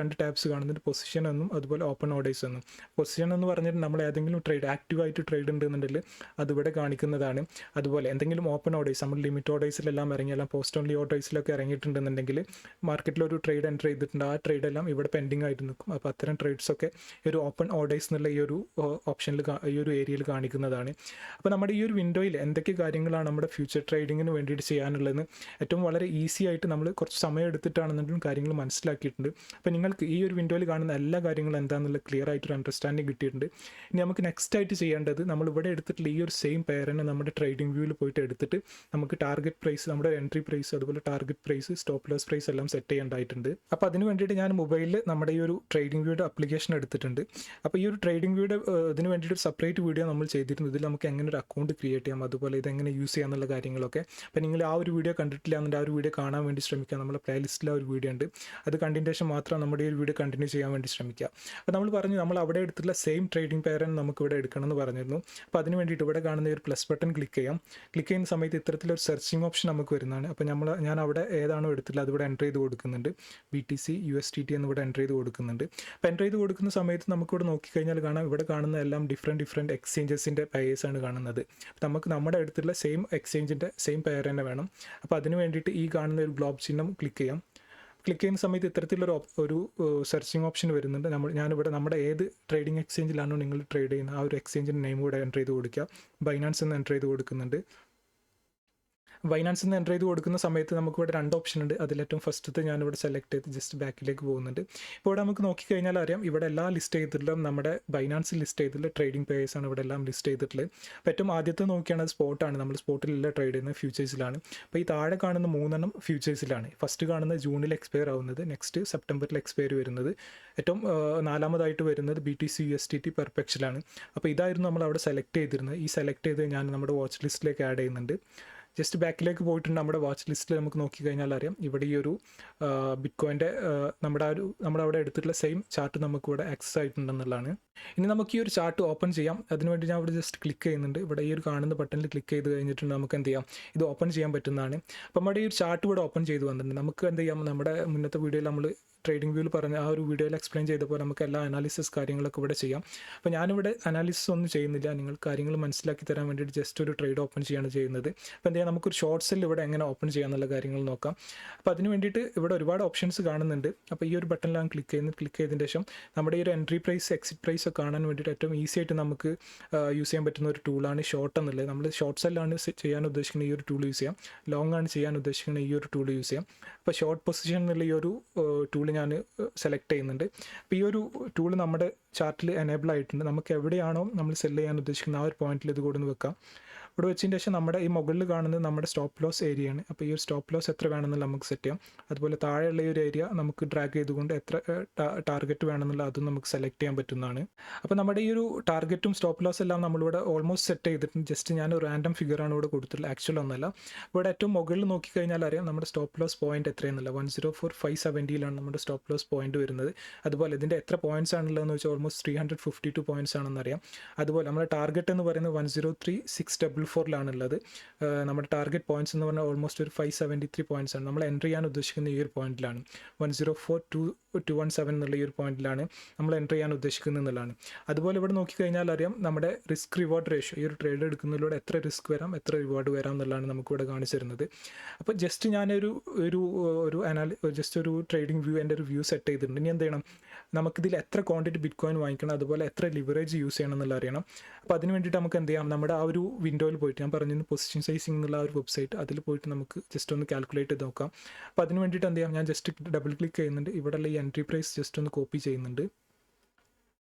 രണ്ട് ടാബ്സ് കാണുന്നുണ്ട്, പൊസിഷൻ എന്നും അതുപോലെ ഓപ്പൺ ഓർഡേഴ്സ് എന്നും. പൊസിഷൻ എന്ന് പറഞ്ഞിട്ട് നമ്മൾ ഏതെങ്കിലും ആക്റ്റീവായിട്ട് ട്രേഡ് ഉണ്ടെന്നുണ്ടെങ്കിൽ അതിവിടെ കാണിക്കുന്നതാണ്. അതുപോലെ എന്തെങ്കിലും ഓപ്പൺ ഓർഡേഴ്സ് നമ്മൾ ലിമിറ്റ് ഓർഡേഴ്സിലെല്ലാം ഇറങ്ങിയെല്ലാം പോസ്റ്റ് ഓൺലി ഓർഡേഴ്സിലൊക്കെ ഇറങ്ങിയിട്ടുണ്ടെന്നുണ്ടെങ്കിൽ മാർക്കറ്റിൽ ഒരു ട്രേഡ് എൻ്റർ ചെയ്തിട്ടുണ്ട്, ആ ട്രേഡെല്ലാം ഇവിടെ പെൻഡിങ് ആയിട്ട് നിൽക്കും. അപ്പോൾ അത്തരം ട്രേഡ്സൊക്കെ ഈ ഒരു ഓപ്പൺ ഓർഡേഴ്സ് എന്നുള്ള ഈ ഒരു ഓപ്ഷനിൽ ഈ ഒരു ഏരിയയിൽ കാണിക്കുന്നതാണ്. അപ്പോൾ നമ്മുടെ ഈ ഒരു വിൻഡോയിൽ എന്തൊക്കെ കാര്യങ്ങളാണ് നമ്മുടെ ഫ്യൂച്ചർ ട്രേഡിങ്ങിന് വേണ്ടിയിട്ട് ചെയ്യാനുള്ളതെന്ന് ഏറ്റവും വളരെ ഈസി ആയിട്ട് നമ്മൾ കുറച്ച് സമയം എടുത്തിട്ടാണെന്നുണ്ടെങ്കിലും കാര്യങ്ങൾ മനസ്സിലാക്കിയിട്ടുണ്ട്. അപ്പോൾ നിങ്ങൾക്ക് ഈ ഒരു വിൻഡോയിൽ കാണുന്ന എല്ലാ കാര്യങ്ങളും എന്താണെന്നുള്ള ക്ലിയർ ആയിട്ടൊരു അണ്ടർസ്റ്റാൻഡിങ് കിട്ടിയിട്ടുണ്ട്. ഇനി നമുക്ക് നെക്സ്റ്റ് ആയിട്ട് ചെയ്യേണ്ടത് നമ്മൾ ഇവിടെ എടുത്തിട്ടുള്ള ഈ ഒരു സെയിം പെയറിനെ നമ്മുടെ ട്രേഡിംഗ് വ്യൂവിൽ പോയിട്ട് എടുത്തിട്ട് നമുക്ക് ടാർഗറ്റ് പ്രൈസ്, നമ്മുടെ എൻട്രി പ്രൈസ്, അതുപോലെ target price, stop loss price എല്ലാം സെറ്റ് ചെയ്യേണ്ടതായിട്ടുണ്ട്. അപ്പോൾ അതിന് വേണ്ടിയിട്ട് ഞാൻ മൊബൈലിൽ നമ്മുടെ ഈ ഒരു ട്രേഡിംഗ് വ്യൂയുടെ ആപ്ലിക്കേഷൻ എടുത്തിട്ടുണ്ട്. അപ്പോൾ ഈ ഒരു ട്രേഡിംഗ് വ്യൂയുടെ ഇതിന് വേണ്ടിയിട്ട് ഒരു സെപ്പറേറ്റ് വീഡിയോ നമ്മൾ ചെയ്തിരുന്നു. ഇതിൽ നമുക്ക് എങ്ങനെ ഒരു അക്കൗണ്ട് ക്രിയേറ്റ് ചെയ്യാം, അതുപോലെ ഇതെങ്ങനെ യൂസ് ചെയ്യാം എന്നുള്ള കാര്യങ്ങളൊക്കെ. അപ്പോൾ നിങ്ങൾ ആ ഒരു വീഡിയോ കണ്ടിട്ടില്ല എന്നുണ്ടെങ്കിൽ ആ ഒരു വീഡിയോ കാണാൻ വേണ്ടി ശ്രമിക്കുക. നമ്മുടെ പ്ലേലിസ്റ്റിൽ ആ ഒരു വീഡിയോ ഉണ്ട്, അത് കണ്ടതിന് ശേഷം മാത്രം നമ്മുടെ ഈ ഒരു വീഡിയോ കണ്ടിന്യൂ ചെയ്യാൻ വേണ്ടി ശ്രമിക്കുക. അപ്പോൾ നമ്മൾ പറഞ്ഞു നമ്മൾ അവിടെ എടുത്തിട്ടുള്ള സെയിം ട്രേഡിംഗ് പെയറിന് നമുക്ക് ഇവിടെ എടുക്കണം എന്ന് പറഞ്ഞിരുന്നു. അപ്പോൾ അതിന് വേണ്ടിയിട്ട് ഇവിടെ കാണുന്ന ഒരു പ്ലസ് ബട്ടൺ ക്ലിക്ക് ചെയ്യാം. ക്ലിക്ക് ചെയ്യുന്ന സമയത്ത് ഇത്തരത്തിലൊരു സെർച്ചിങ് ഓപ്ഷൻ നമുക്ക് വരുന്നതാണ്. അപ്പോൾ ഞാൻ അവിടെ ഏതാണോ എടുത്തിട്ടുള്ളത് അതിവിടെ എൻ്റർ ചെയ്ത് കൊടുക്കുന്നുണ്ട്. BTC USDT എന്നിവിടെ എൻ്റർ ചെയ്ത് കൊടുക്കുന്നുണ്ട്. അപ്പോൾ എൻ്റർ ചെയ്ത് കൊടുക്കുന്ന സമയത്ത് നമുക്കിവിടെ നോക്കിക്കഴിഞ്ഞാൽ കാണാം ഇവിടെ കാണുന്ന എല്ലാം ഡിഫറെൻറ്റ് എക്സ്ചേഞ്ചസിൻ്റെ പെയേഴ്സാണ് കാണുന്നത്. നമുക്ക് നമ്മുടെ അടുത്തുള്ള സെയിം എക്സ്ചേഞ്ചിൻ്റെ സെയിം പെയർ തന്നെ വേണം. അപ്പോൾ അതിന് വേണ്ടിയിട്ട് ഈ കാണുന്ന ഒരു ഗ്ലോബ് ചിഹ്നം ക്ലിക്ക് ചെയ്യാം. ക്ലിക്ക് ചെയ്യുന്ന സമയത്ത് ഇത്തരത്തിലൊരു ഒരു സെർച്ചിങ് ഓപ്ഷൻ വരുന്നുണ്ട്. ഞാനിവിടെ നമ്മുടെ ഏത് ട്രേഡിംഗ് എക്സ്ചേഞ്ചിലാണോ നിങ്ങൾ ട്രേഡ് ചെയ്യുന്നത് ആ ഒരു എക്സ്ചേഞ്ചിൻ്റെ നെയിം കൂടെ എൻ്റർ ചെയ്ത് കൊടുക്കുക. ബൈനാൻസ് എന്ന് എൻ്റർ ചെയ്ത് കൊടുക്കുന്നുണ്ട്. ബൈനാൻസ് എന്ന് എൻ്റർ ചെയ്ത് കൊടുക്കുന്ന സമയത്ത് നമുക്കിവിടെ 2 ഓപ്ഷൻ ഉണ്ട്. അതിലേറ്റവും ഫസ്റ്റത്തെ ഞാനിവിടെ സെലക്ട് ചെയ്ത് ജസ്റ്റ് ബാക്കിലേക്ക് പോകുന്നുണ്ട്. ഇപ്പോൾ ഇവിടെ നമുക്ക് നോക്കിക്കഴിഞ്ഞാൽ അറിയാം, ഇവിടെ എല്ലാം ലിസ്റ്റ് ചെയ്തിട്ടുള്ള നമ്മുടെ ബൈനാൻസിൽ ലിസ്റ്റ് ചെയ്തിട്ടുള്ള ട്രേഡിംഗ് പേയേഴ്സാണ് ഇവിടെ എല്ലാം ലിസ്റ്റ് ചെയ്തിട്ടുള്ളത്. അപ്പോൾ ഏറ്റവും ആദ്യത്തെ നോക്കിയാൽ സ്പോട്ടാണ്. നമ്മൾ സ്പോട്ടിലല്ല ട്രേഡ് ചെയ്യുന്നത്, ഫ്യൂച്ചേഴ്സിലാണ്. അപ്പോൾ ഈ താഴെ കാണുന്ന 3 ഫ്യൂച്ചേഴ്സിലാണ്. ഫസ്റ്റ് കാണുന്നത് ജൂണിൽ എക്സ്പയർ ആവുന്നത്, നെക്സ്റ്റ് സെപ്റ്റംബറിൽ എക്സ്പയർ വരുന്നത്, ഏറ്റവും 4ാമതായിട്ട് വരുന്നത് BTC USDT പെർപെക്ഷലാണ്. അപ്പോൾ ഇതായിരുന്നു നമ്മൾ അവിടെ സെലക്ട് ചെയ്തിരുന്നത്. ഈ സെലക്ട് ചെയ്ത് ഞാൻ നമ്മുടെ വാച്ച് ലിസ്റ്റിലേക്ക് ആഡ് ചെയ്യുന്നുണ്ട്. ജസ്റ്റ് ബാക്കിലേക്ക് പോയിട്ടുണ്ട്. നമ്മുടെ വാച്ച് ലിസ്റ്റിൽ നമുക്ക് നോക്കിക്കഴിഞ്ഞാൽ അറിയാം, ഇവിടെ ഈ ഒരു ബിറ്റ്കോയിൻ്റെ നമ്മുടെ അവിടെ എടുത്തിട്ടുള്ള സെയിം ചാർട്ട് നമുക്കിവിടെ ആക്സസ് ആയിട്ടുണ്ടെന്നുള്ളതാണ്. ഇനി നമുക്ക് ഈ ഒരു ചാർട്ട് ഓപ്പൺ ചെയ്യാം. അതിനുവേണ്ടി ഞാൻ ഇവിടെ ജസ്റ്റ് ക്ലിക്ക് ചെയ്യുന്നുണ്ട്. ഇവിടെ ഈ ഒരു കാണുന്ന ബട്ടണിൽ ക്ലിക്ക് ചെയ്ത് കഴിഞ്ഞിട്ടുണ്ട് നമുക്ക് എന്ത് ചെയ്യാം, ഇത് ഓപ്പൺ ചെയ്യാൻ പറ്റുന്നതാണ്. അപ്പോൾ നമ്മുടെ ഈ ഒരു ചാർട്ട് ഇവിടെ ഓപ്പൺ ചെയ്ത് വന്നിട്ടുണ്ട്. നമുക്ക് എന്ത് ചെയ്യാം, നമ്മുടെ മുന്നത്തെ വീഡിയോയിൽ നമ്മൾ ട്രേഡിംഗ് വ്യൂവിൽ പറഞ്ഞ ആ ഒരു വീഡിയോയിൽ എക്സ്പ്ലെയിൻ ചെയ്തപ്പോൾ നമുക്ക് എല്ലാ അനാലിസിസ് കാര്യങ്ങളൊക്കെ ഇവിടെ ചെയ്യാം. അപ്പോൾ ഞാനിവിടെ അനാലിസിസ് ഒന്നും ചെയ്യുന്നില്ല, നിങ്ങൾ കാര്യങ്ങൾ മനസ്സിലാക്കി തരാൻ വേണ്ടിയിട്ട് ജസ്റ്റ് ഒരു ട്രേഡ് ഓപ്പൺ ചെയ്യുകയാണ് ചെയ്യുന്നത്. അപ്പോൾ എന്ത് ചെയ്യാം, നമുക്കൊരു ഷോർട്ട് സെൽ ഇവിടെ എങ്ങനെ ഓപ്പൺ ചെയ്യാമെന്നുള്ള കാര്യങ്ങൾ നോക്കാം. അപ്പോൾ അതിന് വേണ്ടിയിട്ട് ഇവിടെ ഒരുപാട് ഓപ്ഷൻസ് കാണുന്നുണ്ട്. അപ്പോൾ ഈ ഒരു ബട്ടണിലാണ് ക്ലിക്ക് ചെയ്തതിന് ശേഷം നമ്മുടെ ഈ ഒരു എൻട്രി പ്രൈസ് എക്സിറ്റ് പ്രൈസ് ഒക്കെ കാണാൻ വേണ്ടിയിട്ട് ഏറ്റവും ഈസി ആയിട്ട് നമുക്ക് യൂസ് ചെയ്യാൻ പറ്റുന്ന ഒരു ടൂളാണ് ഷോർട്ട് എന്നുള്ളത്. നമ്മൾ ഷോർട്ട് സെല്ലാണ് ചെയ്യാൻ ഉദ്ദേശിക്കുന്ന ഈ ഒരു ടൂൾ യൂസ് ചെയ്യാം, ലോങ് ആണ് ചെയ്യാൻ ഉദ്ദേശിക്കുന്ന ഈ ഒരു ടൂൾ യൂസ് ചെയ്യാം. അപ്പോൾ ഷോർട്ട് പൊസിഷൻ എന്നുള്ള ഈ ഒരു ടൂൾ ഞാൻ സെലക്ട് ചെയ്യുന്നുണ്ട്. അപ്പോൾ ഈ ഒരു ടൂൾ നമ്മുടെ ചാർട്ടിൽ എനേബിൾ ആയിട്ടുണ്ട്. നമുക്ക് എവിടെയാണോ നമ്മൾ സെല് ചെയ്യാൻ ഉദ്ദേശിക്കുന്ന ആ ഒരു പോയിന്റിൽ ഇത് കൊടുന്ന് വെക്കാം. ഇവിടെ വെച്ചതിന് ശേഷം നമ്മുടെ ഈ മുകളിൽ കാണുന്നത് നമ്മുടെ സ്റ്റോപ്പ് ലോസ് ഏരിയയാണ്. അപ്പോൾ ഈ ഒരു സ്റ്റോപ്പ് ലോസ് എത്ര വേണമെന്നുള്ള നമുക്ക് സെറ്റ് ചെയ്യാം. അതുപോലെ താഴെയുള്ള ഈ ഒരു ഏരിയ നമുക്ക് ഡ്രാഗ് ചെയ്തുകൊണ്ട് എത്ര ടാർഗറ്റ് വേണമെന്നുള്ള അതും നമുക്ക് സെലക്ട് ചെയ്യാൻ പറ്റുന്നതാണ്. അപ്പോൾ നമ്മുടെ ഈ ഒരു ടാർഗറ്റും സ്റ്റോപ്പ് ലോസ് എല്ലാം നമ്മളിവിടെ ഓൾമോസ്റ്റ് സെറ്റ് ചെയ്തിട്ടുണ്ട്. ജസ്റ്റ് ഞാൻ ഒരു റാൻഡം ഫിഗറാണ് ഇവിടെ കൊടുത്തിട്ടുള്ളത്, ആക്ച്വൽ ഒന്നല്ല. ഇവിടെ ഏറ്റവും മുകളിൽ നോക്കിക്കഴിഞ്ഞാൽ അറിയാം നമ്മുടെ സ്റ്റോപ്പ് ലോസ് പോയിന്റ് എത്രയെന്നല്ല, 104,570 നമ്മുടെ സ്റ്റോപ്പ് ലോസ് പോയിന്റ് വരുന്നത്. അതുപോലെ ഇതിൻ്റെ എത്ര പോയിന്റ്സ് ആണുള്ളതെന്ന് വെച്ചാൽ ഓൾമോസ്റ്റ് 352 പോയിന്റ്സ് ആണെന്നറിയാം. അതുപോലെ നമ്മുടെ ടാർഗറ്റ് എന്ന് പറയുന്നത് 103,644 നമ്മുടെ ടാർഗറ്റ് പോയിന്റ്സ് എന്ന് പറഞ്ഞാൽ ഓൾമോസ്റ്റ് ഒരു 573 പോയിന്റ്സ് ആണ്. നമ്മൾ എൻ്റർ ചെയ്യാൻ ഉദ്ദേശിക്കുന്ന ഈ ഒരു പോയിന്റിലാണ് 104,217 എന്നുള്ള ഈ ഒരു പോയിന്റിലാണ് നമ്മൾ എൻ്റർ ചെയ്യാൻ ഉദ്ദേശിക്കുന്നത് എന്നുള്ളതാണ്. അതുപോലെ ഇവിടെ നോക്കിക്കഴിഞ്ഞാൽ അറിയാം നമ്മുടെ റിസ്ക് റിവാർഡ് റേഷ്യോ, ഈ ഒരു ട്രേഡ് എടുക്കുന്നതിലൂടെ എത്ര റിസ്ക് വരാം എത്ര റിവാർഡ് വരാം എന്നുള്ളതാണ് നമുക്കിവിടെ കാണിച്ചു തരുന്നത്. അപ്പോൾ ജസ്റ്റ് ഞാനൊരു ജസ്റ്റ് ഒരു ട്രേഡിംഗ് വ്യൂ എൻ്റെ ഒരു വ്യൂ സെറ്റ് ചെയ്തിട്ടുണ്ട്. ഇനി എന്ത് ചെയ്യണം, നമുക്കിതിൽ എത്ര ക്വാണ്ടിറ്റി ബിറ്റ് കോയിൻ വാങ്ങിക്കണം, അതുപോലെ എത്ര ലിവറേജ് യൂസ് ചെയ്യണം എന്നുള്ള അറിയണം. അപ്പോൾ അതിന് വേണ്ടിയിട്ട് നമുക്ക് എന്ത് ചെയ്യാം, നമ്മുടെ ആ ഒരു വിൻഡോയിൽ പോയിട്ട് ഞാൻ പറഞ്ഞു പൊസിഷൻ സൈസിംഗ് എന്നുള്ള ആ ഒരു വെബ്സൈറ്റ്, അതിൽ പോയിട്ട് നമുക്ക് ജസ്റ്റ് ഒന്ന് കാൽക്കുലേറ്റ് ചെയ്ത് നോക്കാം. അപ്പോൾ അതിന് വേണ്ടിയിട്ട് എന്ത് ചെയ്യാം, ഞാൻ ജസ്റ്റ് ഡബിൾ ക്ലിക്ക് ചെയ്യുന്നുണ്ട്. ഇവിടെയുള്ള ഈ എൻട്രി പ്രൈസ് ജസ്റ്റ് ഒന്ന് കോപ്പി ചെയ്യുന്നുണ്ട്.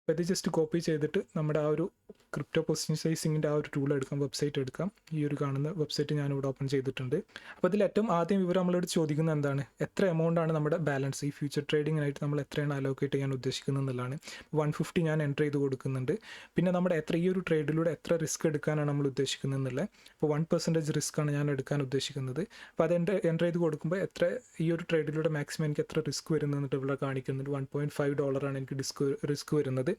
അപ്പോൾ ഇത് ജസ്റ്റ് കോപ്പി ചെയ്തിട്ട് നമ്മുടെ ആ ഒരു ക്രിപ്റ്റോ പൊസിഷൻ സൈസിങ്ങിൻ്റെ ആ ഒരു ടൂൾ എടുക്കാം, വെബ്സൈറ്റ് എടുക്കാം. ഈ ഒരു കാണുന്ന വെബ്സൈറ്റ് ഞാനിവിടെ ഓപ്പൺ ചെയ്തിട്ടുണ്ട്. അപ്പോൾ ഇതിൽ ഏറ്റവും ആദ്യം ഇവർ നമ്മളോട് ചോദിക്കുന്നത് എന്താണ്, എത്ര എമൗണ്ടാണ് നമ്മുടെ ബാലൻസ് ഈ ഫ്യൂച്ചർ ട്രേഡിങ്ങിനായിട്ട് നമ്മൾ എത്രയാണ് അലോക്കേറ്റ് ചെയ്യാൻ ഉദ്ദേശിക്കുന്നത് എന്നുള്ളതാണ്. 150 ഞാൻ എൻ്റർ ചെയ്ത് കൊടുക്കുന്നുണ്ട്. പിന്നെ നമ്മുടെ ഈ ഒരു ട്രേഡിലൂടെ എത്ര റിസ്ക് എടുക്കാനാണ് നമ്മൾ ഉദ്ദേശിക്കുന്നത് എന്നുള്ളത്. ഇപ്പോൾ 1% റിസ്ക്കാണ് ഞാൻ എടുക്കാൻ ഉദ്ദേശിക്കുന്നത്. അപ്പോൾ അത് എൻ്റർ ചെയ്ത് കൊടുക്കുമ്പോൾ ഈ ഒരു ട്രേഡിലൂടെ മാക്സിമം എനിക്ക് എത്ര റിസ്ക് വരുന്നത് ഇവിടെ കാണിക്കുന്നുണ്ട്. $1.5 എനിക്ക് റിസ്ക് വരുന്നത്.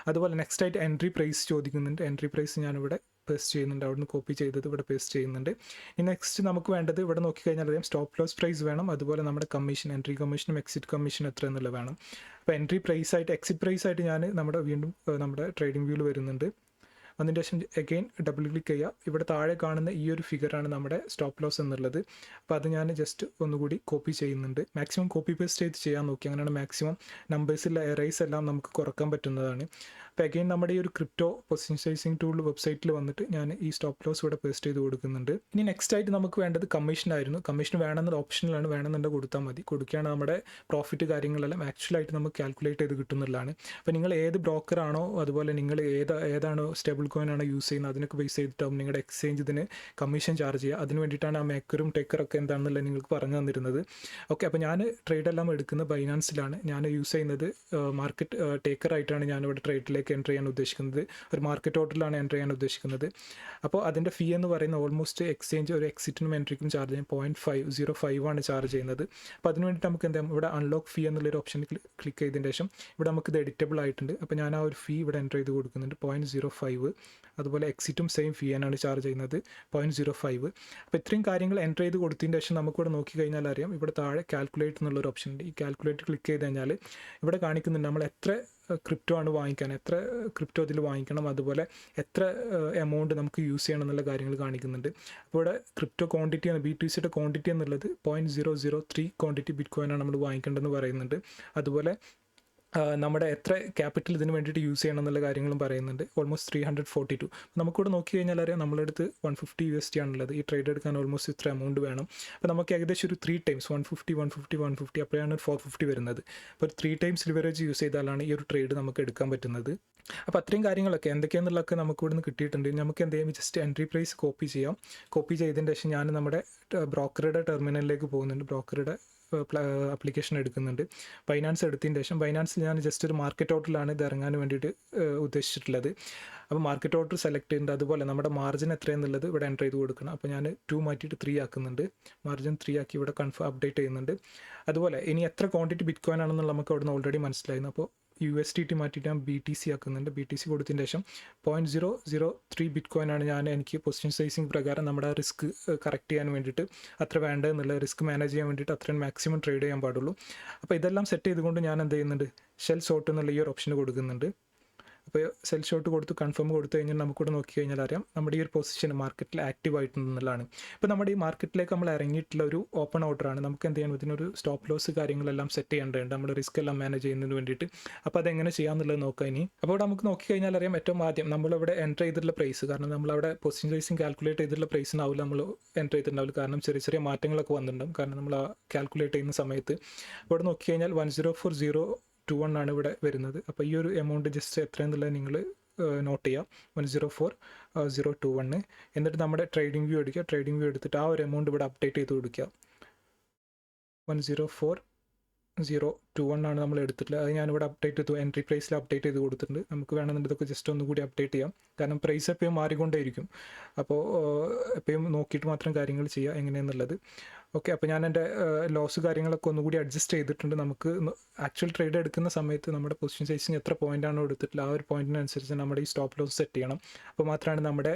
അതുപോലെ നെക്സ്റ്റ് ആയിട്ട് എൻട്രി പ്രൈസ് ചോദിക്കുന്നുണ്ട്. എൻട്രി പ്രൈസ് ഞാനിവിടെ പേസ്റ്റ് ചെയ്യുന്നുണ്ട്, അവിടെ നിന്ന് കോപ്പി ചെയ്തത് ഇവിടെ പേസ്റ്റ് ചെയ്യുന്നുണ്ട്. ഇനി നെക്സ്റ്റ് നമുക്ക് വേണ്ടത് ഇവിടെ നോക്കിക്കഴിഞ്ഞാൽ അറിയാം സ്റ്റോപ്പ് ലോസ് പ്രൈസ് വേണം. അതുപോലെ നമ്മുടെ കമ്മീഷൻ, എൻട്രി കമ്മീഷനും എക്സിറ്റ് കമ്മീഷൻ എത്ര എന്നുള്ളത് വേണം. അപ്പോൾ എൻട്രി പ്രൈസ് ആയിട്ട് എക്സിറ്റ് പ്രൈസ് ആയിട്ട് ഞാൻ വീണ്ടും നമ്മുടെ ട്രേഡിംഗ് വ്യൂവിൽ വരുന്നുണ്ട്. അതിൻ്റെ ശേഷം അഗെയിൻ ഡബിൾ ക്ലിക്ക് ചെയ്യുക. ഇവിടെ താഴെ കാണുന്ന ഈ ഒരു ഫിഗറാണ് നമ്മുടെ സ്റ്റോപ്പ് ലോസ് എന്നുള്ളത്. അപ്പോൾ അത് ഞാൻ ജസ്റ്റ് ഒന്നുകൂടി കോപ്പി ചെയ്യുന്നുണ്ട്. മാക്സിമം കോപ്പി പേസ്റ്റ് ചെയ്ത് ചെയ്യാൻ നോക്കി, അങ്ങനെയാണ് മാക്സിമം നമ്പേഴ്സിലെ എറേസ് എല്ലാം നമുക്ക് കുറക്കാൻ പറ്റുന്നതാണ്. അപ്പോൾ അഗെയിൻ നമ്മുടെ ഈ ഒരു ക്രിപ്റ്റോ പൊസിഷൻ സൈസിങ് ടൂൾ വെബ്സൈറ്റിൽ വന്നിട്ട് ഞാൻ ഈ സ്റ്റോപ്പ് ലോസ് ഇവിടെ പേസ്റ്റ് ചെയ്ത് കൊടുക്കുന്നുണ്ട്. ഇനി നെക്സ്റ്റ് ആയിട്ട് നമുക്ക് വേണ്ടത് കമ്മീഷനായിരുന്നു. കമ്മീഷൻ വേണമെന്നത് ഓപ്ഷനിലാണ്, വേണമെന്നുണ്ടെങ്കിൽ കൊടുത്താൽ മതി. കൊടുക്കുകയാണ് നമ്മുടെ പ്രോഫിറ്റ് കാര്യങ്ങളെല്ലാം ആക്ച്വലായിട്ട് നമുക്ക് കാൽക്കുലേറ്റ് ചെയ്ത് കിട്ടുന്നതാണ്. അപ്പോൾ നിങ്ങൾ ഏത് ബ്രോക്കറാണോ, അതുപോലെ നിങ്ങൾ ഏതാണോ സ്റ്റേബിൾ കോയിൻ ആണോ യൂസ് ചെയ്യുന്നത്, അതിനൊക്കെ ബേസ് ചെയ്തിട്ടാവും നിങ്ങളുടെ എക്സ്ചേഞ്ച് ഇതിന് കമ്മീഷൻ ചാർജ് ചെയ്യുക. അതിന് വേണ്ടിയിട്ടാണ് ആ മേക്കറും ടേക്കറൊക്കെ എന്താണെന്നുള്ളത് നിങ്ങൾക്ക് പറഞ്ഞു തന്നിരുന്നത്. ഓക്കെ, അപ്പോൾ ഞാൻ ട്രേഡെല്ലാം എടുക്കുന്നത് ബൈനാൻസിലാണ്. ഞാൻ യൂസ് ചെയ്യുന്നത് മാർക്കറ്റ് ടേക്കറായിട്ടാണ് ഞാനിവിടെ ട്രേഡിലേക്ക് എൻ്റർ ചെയ്യാൻ ഉദ്ദേശിക്കുന്നത്. ഒരു മാർക്കറ്റ് ഓർഡറിലാണ് എൻ്റർ ചെയ്യാൻ ഉദ്ദേശിക്കുന്നത്. അപ്പോൾ അതിൻ്റെ ഫീ എന്ന് പറയുന്നത് ഓൾമോസ്റ്റ് എക്സ്ചേഞ്ച് ഒരു എക്സിറ്റിനും എൻട്രിക്കും ചാർജ് ചെയ്യാൻ 0.505 ആണ് ചാർജ് ചെയ്യുന്നത്. അപ്പോൾ അതിന് വേണ്ടിയിട്ട് നമുക്ക് എന്താ ഇവിടെ അൺലോക്ക് ഫീ എന്നുള്ളൊരു ഓപ്ഷൻ ക്ലിക്ക് ചെയ്തതിന് ശേഷം ഇവിടെ നമുക്ക് ഇത് എഡിറ്റബിൾ ആയിട്ടുണ്ട്. അപ്പോൾ ഞാൻ ആ ഒരു ഫീ ഇവിടെ എൻ്റർ ചെയ്ത് കൊടുക്കുന്നുണ്ട് 0.05. അതുപോലെ എക്സിറ്റും സെയിം ഫീ ആണ് ചാർജ് ചെയ്യുന്നത് 0.05. അപ്പോൾ ഇത്രയും കാര്യങ്ങൾ എൻ്റർ ചെയ്ത് കൊടുത്തതിന് ശേഷം നമുക്കിവിടെ നോക്കിക്കഴിഞ്ഞാൽ അറിയാം ഇവിടെ താഴെ കാൽക്കുലേറ്റ് എന്നുള്ളൊരു ഓപ്ഷൻ ഉണ്ട്. ഈ കാൽക്കുലേറ്റ് ക്ലിക്ക് ചെയ്ത് കഴിഞ്ഞാൽ ഇവിടെ കാണിക്കുന്നുണ്ട് നമ്മൾ എത്ര ക്രിപ്റ്റോ ആണ് വാങ്ങിക്കാൻ, എത്ര ക്രിപ്റ്റോ അതിൽ വാങ്ങിക്കണം, അതുപോലെ എത്ര എമൗണ്ട് നമുക്ക് യൂസ് ചെയ്യണം എന്നുള്ള കാര്യങ്ങൾ കാണിക്കുന്നുണ്ട്. അപ്പോൾ ഇവിടെ ക്രിപ്റ്റോ ക്വാണ്ടിറ്റി ആണ്, BTCയുടെ ക്വാണ്ടിറ്റി എന്നുള്ളത് 0.003 ക്വാണ്ടിറ്റി ബിറ്റ് കോയിനാണ് നമ്മൾ വാങ്ങിക്കേണ്ടതെന്ന് പറയുന്നുണ്ട്. അതുപോലെ നമ്മുടെ എത്ര ക്യാപിറ്റൽ ഇതിന് വേണ്ടിയിട്ട് യൂസ് ചെയ്യണം എന്നുള്ള കാര്യങ്ങളും പറയുന്നുണ്ട്. ഓൾമോസ്റ്റ് 342. നമുക്കിവിടെ നോക്കി കഴിഞ്ഞാൽ അറിയാം നമ്മുടെ അടുത്ത് $150 ആണുള്ളത്. ഈ ട്രേഡ് എടുക്കാൻ ഓൾമോസ്റ്റ് ഇത്ര എമൗണ്ട് വേണം. അപ്പോൾ നമുക്ക് ഏകദേശം ഒരു 3 ടൈംസ് 150 അപ്പോഴാണ് 450 വരുന്നത്. അപ്പോൾ ഒരു 3 ടൈംസ് ലിവറേജ് യൂസ് ചെയ്താലാണ് ഈ ഒരു ട്രേഡ് നമുക്ക് എടുക്കാൻ പറ്റുന്നത്. അപ്പോൾ അത്രയും കാര്യങ്ങളൊക്കെ എന്തൊക്കെയാണെന്നുള്ളതൊക്കെ നമുക്ക് ഇവിടെ നിന്ന് കിട്ടിയിട്ടുണ്ട്. നമുക്ക് എന്ത് ചെയ്യാം, ജസ്റ്റ് എൻട്രി പ്രൈസ് കോപ്പി ചെയ്യാം. കോപ്പി ചെയ്തതിന് ശേഷം ഞാൻ നമ്മുടെ ബ്രോക്കറുടെ ടെർമിനലിലേക്ക് പോകുന്നുണ്ട്. ബ്രോക്കറുടെ ആപ്ലിക്കേഷൻ എടുക്കുന്നുണ്ട്. ബൈനാൻസ് എടുത്തതിന് ശേഷം ബൈനാൻസിൽ ഞാൻ ജസ്റ്റ് ഒരു മാർക്കറ്റ് ഓർഡറിലാണ് ഇത് ഇറങ്ങാൻ വേണ്ടിയിട്ട് ഉദ്ദേശിച്ചിട്ടുള്ളത്. അപ്പോൾ മാർക്കറ്റ് ഓർഡർ സെലക്ട് ചെയ്യുന്നുണ്ട്. അതുപോലെ നമ്മുടെ മാർജിൻ എത്രയെന്നുള്ളത് ഇവിടെ എൻ്റർ ചെയ്ത് കൊടുക്കണം. അപ്പോൾ ഞാൻ 2 മാറ്റിയിട്ട് 3 ആക്കുന്നുണ്ട്. മാർജിൻ 3 ആക്കി ഇവിടെ അപ്ഡേറ്റ് ചെയ്യുന്നുണ്ട്. അതുപോലെ ഇനി എത്ര ക്വാണ്ടിറ്റി ബിറ്റ് കോയിൻ ആണെന്നുള്ള നമുക്ക് അവിടെ നിന്ന് ഓൾറെഡി മനസ്സിലായിരുന്നു. അപ്പോൾ USDT മാറ്റിയിട്ട് ഞാൻ BTC ആക്കുന്നുണ്ട്. BTC കൊടുത്തതിന് ശേഷം 0.003 ബിറ്റ് കോയിൻ ആണ് എനിക്ക് പൊസിഷൻ സൈസിങ് പ്രകാരം നമ്മുടെ റിസ്ക് കറക്റ്റ് ചെയ്യാൻ വേണ്ടിയിട്ട് അത്ര വേണ്ടതെന്നുള്ള റിസ്ക് മാനേജ് ചെയ്യാൻ വേണ്ടിയിട്ട് അത്രയും മാക്സിമം ട്രേഡ് ചെയ്യാൻ പാടുള്ളൂ. അപ്പോൾ ഇതെല്ലാം സെറ്റ് ചെയ്തുകൊണ്ട് ഞാൻ എന്ത് ചെയ്യുന്നുണ്ട്, ഷെൽ ഷോർട്ട് എന്നുള്ള ഈ ഒരു ഓപ്ഷൻ കൊടുക്കുന്നുണ്ട്. അപ്പോൾ സെൽ ഷോട്ട് കൊടുത്ത് കൺഫേം കൊടുത്തു കഴിഞ്ഞാൽ നമുക്കിവിടെ നോക്കി കഴിഞ്ഞാൽ അറിയാം നമ്മുടെ ഈ ഒരു പൊസിഷൻ മാർക്കറ്റിൽ ആക്റ്റീവ് ആയിട്ടുണ്ടെന്നുള്ളതാണ്. ഇപ്പോൾ നമ്മുടെ ഈ മാർക്കറ്റിലേക്ക് നമ്മൾ ഇറങ്ങിയിട്ടുള്ള ഒരു ഓപ്പൺ ഓർഡറാണ്. നമുക്ക് എന്ത് ചെയ്യണം, ഇതിനൊരു സ്റ്റോപ്പ് ലോസ് കാര്യങ്ങളെല്ലാം സെറ്റ് ചെയ്യേണ്ടതുണ്ട് നമ്മുടെ റിസ്ക് എല്ലാം മാനേജ് ചെയ്യുന്നതിന് വേണ്ടിയിട്ട്. അപ്പോൾ അതെങ്ങനെ ചെയ്യാമെന്നുള്ളത് നോക്കാം ഇനി. അപ്പോൾ ഇവിടെ നമുക്ക് നോക്കി കഴിഞ്ഞാൽ അറിയാം ഏറ്റവും ആദ്യം നമ്മളിവിടെ എൻ്റർ ചെയ്തിട്ടുള്ള പ്രൈസ്, കാരണം നമ്മളവിടെ പൊസിഷൻ സൈസിങ് കാൽക്കുലേറ്റ് ചെയ്തിട്ടുള്ള പ്രൈസിനാവില്ല നമ്മൾ എൻ്റർ ചെയ്തിട്ടുണ്ടാവില്ല, കാരണം ചെറിയ ചെറിയ മാറ്റങ്ങളൊക്കെ വന്നിട്ടുണ്ടാവും കാരണം നമ്മൾ കാൽക്കുലേറ്റ് ചെയ്യുന്ന സമയത്ത്. ഇവിടെ നോക്കി കഴിഞ്ഞാൽ 104,021 ആണ് ഇവിടെ വരുന്നത്. അപ്പോൾ ഈ ഒരു എമൗണ്ട് ജസ്റ്റ് എത്രയെന്നുള്ളത് നിങ്ങൾ നോട്ട് ചെയ്യാം, 104,021. എന്നിട്ട് നമ്മുടെ ട്രേഡിംഗ് വ്യൂ എടുക്കുക. ട്രേഡിംഗ് വ്യൂ എടുത്തിട്ട് ആ ഒരു എമൗണ്ട് ഇവിടെ അപ്ഡേറ്റ് ചെയ്ത് കൊടുക്കുക. 104,021 ആണ് നമ്മൾ എടുത്തിട്ടുള്ളത്. അത് ഞാനിവിടെ അപ്ഡേറ്റ് ചെയ്തു, എൻട്രി പ്രൈസിൽ അപ്ഡേറ്റ് ചെയ്ത് കൊടുത്തിട്ടുണ്ട്. നമുക്ക് വേണമെന്നുണ്ടെങ്കിൽ ഇതൊക്കെ ജസ്റ്റ് ഒന്നുകൂടി അപ്ഡേറ്റ് ചെയ്യാം, കാരണം പ്രൈസ് എപ്പോഴും മാറിക്കൊണ്ടേയിരിക്കും. അപ്പോൾ എപ്പോഴും നോക്കിയിട്ട് മാത്രം കാര്യങ്ങൾ ചെയ്യുക എങ്ങനെയെന്നുള്ളത്. ഓക്കെ, അപ്പോൾ ഞാൻ എൻ്റെ ലോസ് കാര്യങ്ങളൊക്കെ ഒന്നുകൂടി അഡ്ജസ്റ്റ് ചെയ്തിട്ടുണ്ട്. നമുക്ക് ആക്ച്വൽ ട്രേഡ് എടുക്കുന്ന സമയത്ത് നമ്മുടെ പൊസിഷൻ സൈസിങ് എത്ര പോയിൻ്റാണോ എടുത്തിട്ടുള്ള ആ ഒരു പോയിൻറ്റിനനുസരിച്ച് നമ്മുടെ ഈ സ്റ്റോപ്പ് ലോസ് സെറ്റ് ചെയ്യണം. അപ്പോൾ മാത്രമാണ് നമ്മുടെ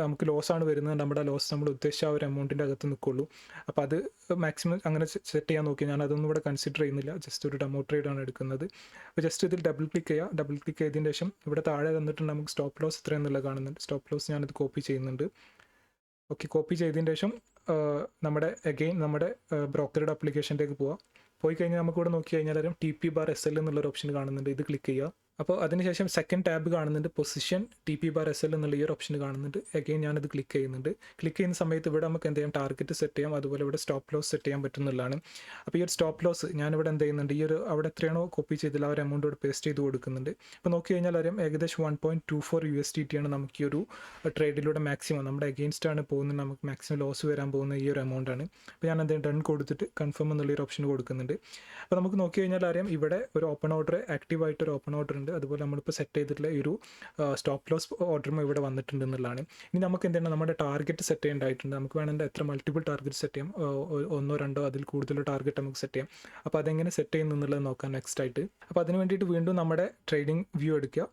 നമുക്ക് ലോസാണ് വരുന്നത്, നമ്മുടെ ലോസ് നമ്മൾ ഉദ്ദേശിച്ച ആ ഒരു എമൗണ്ടിൻ്റെ അകത്ത് നിൽക്കുള്ളൂ. അപ്പോൾ അത് മാക്സിമം അങ്ങനെ സെറ്റ് ചെയ്യാൻ നോക്കി. ഞാൻ അതൊന്നും ഇവിടെ കൺസിഡർ ചെയ്യുന്നില്ല, ജസ്റ്റ് ഒരു ഡെമോ ട്രേഡാണ് എടുക്കുന്നത്. അപ്പോൾ ജസ്റ്റ് ഇതിൽ ഡബിൾ ക്ലിക്ക് ചെയ്യുക. ഡബിൾ ക്ലിക്ക് ചെയ്തതിന് ശേഷം ഇവിടെ താഴെ വന്നിട്ടുണ്ട് നമുക്ക് സ്റ്റോപ്പ് ലോസ് എത്രയെന്നുള്ളത് കാണുന്നുണ്ട്. സ്റ്റോപ്പ് ലോസ് ഞാനത് കോപ്പി ചെയ്യുന്നുണ്ട്. ഓക്കെ, കോപ്പി ചെയ്തതിന് ശേഷം നമ്മുടെ നമ്മുടെ ബ്രോക്കറുടെ ആപ്ലിക്കേഷനിലേക്ക് പോയി കഴിഞ്ഞാൽ നമുക്കിവിടെ നോക്കി കഴിഞ്ഞാൽ TP/SL എന്നുള്ളൊരു ഓപ്ഷൻ കാണുന്നുണ്ട്. ഇത് ക്ലിക്ക് ചെയ്യുക. അപ്പോൾ അതിനുശേഷം സെക്കൻഡ് ടാബ് കാണുന്നുണ്ട്, പൊസിഷൻ TP/SL എന്നുള്ള ഈ ഒരു ഓപ്ഷൻ കാണുന്നുണ്ട്. അഗെയിൻ ഞാനത് ക്ലിക്ക് ചെയ്യുന്നുണ്ട്. ക്ലിക്ക് ചെയ്യുന്ന സമയത്ത് ഇവിടെ നമുക്ക് എന്ത് ചെയ്യാം, ടാർഗറ്റ് സെറ്റ് ചെയ്യാം, അതുപോലെ ഇവിടെ സ്റ്റോപ്പ് ലോസ് സെറ്റ് ചെയ്യാൻ പറ്റുന്നതാണ്. അപ്പോൾ ഈ ഒരു സ്റ്റോപ്പ് ലോസ് ഞാനിവിടെ എന്ത് ചെയ്യുന്നുണ്ട്, ഈ ഒരു അവിടെ എത്രയാണോ കോപ്പി ചെയ്തില്ല ആ ഒരു എമൗണ്ട് ഇവിടെ പേസ്റ്റ് ചെയ്ത് കൊടുക്കുന്നുണ്ട്. അപ്പോൾ നോക്കി കഴിഞ്ഞാൽ അറിയാം ഏകദേശം 1.24 USDT ആണ് നമുക്ക് ഈ ഒരു ട്രേഡിലൂടെ മാക്സിമം നമ്മുടെ അഗെയിൻസ്റ്റ് ആണ് പോകുന്നത്, നമുക്ക് മാക്സിമം ലോസ് വരാൻ പോകുന്ന ഈ ഒരു എമൗണ്ട് ആണ്. അപ്പോൾ ഞാൻ എന്തെങ്കിലും ഡൺ കൊടുത്തിട്ട് കൺഫേം എന്നുള്ള ഒരു ഓപ്ഷൻ കൊടുക്കുന്നുണ്ട്. അപ്പോൾ നമുക്ക് നോക്കി കഴിഞ്ഞാൽ അറിയാം ഇവിടെ ഒരു ഓപ്പൺ ഓർഡർ, ആക്റ്റീവായിട്ടൊരു ഓപ്പൺ ഓർഡർ ഉണ്ട്. അതുപോലെ നമ്മളിപ്പോൾ സെറ്റ് ചെയ്തിട്ടുള്ള ഈ ഒരു സ്റ്റോപ്പ് ലോസ് ഓർഡറും ഇവിടെ വന്നിട്ടുണ്ട് എന്നുള്ളതാണ്. ഇനി നമുക്ക് എന്താണ് നമ്മുടെ ടാർഗറ്റ് സെറ്റ് ചെയ്യേണ്ടതായിട്ടുണ്ട്. നമുക്ക് വേണമെങ്കിൽ എത്ര മൾട്ടിപ്പിൾ ടാർഗറ്റ് സെറ്റ് ചെയ്യാം, 1 2 അതിൽ കൂടുതൽ ടാർഗറ്റ് നമുക്ക് സെറ്റ് ചെയ്യാം. അപ്പോൾ അതെങ്ങനെ സെറ്റ് ചെയ്യുന്നുള്ളത് നോക്കാം നെക്സ്റ്റ് ആയിട്ട്. അപ്പോൾ അതിന് വേണ്ടിയിട്ട് വീണ്ടും നമ്മുടെ ട്രേഡിംഗ് വ്യൂ എടുക്കുക.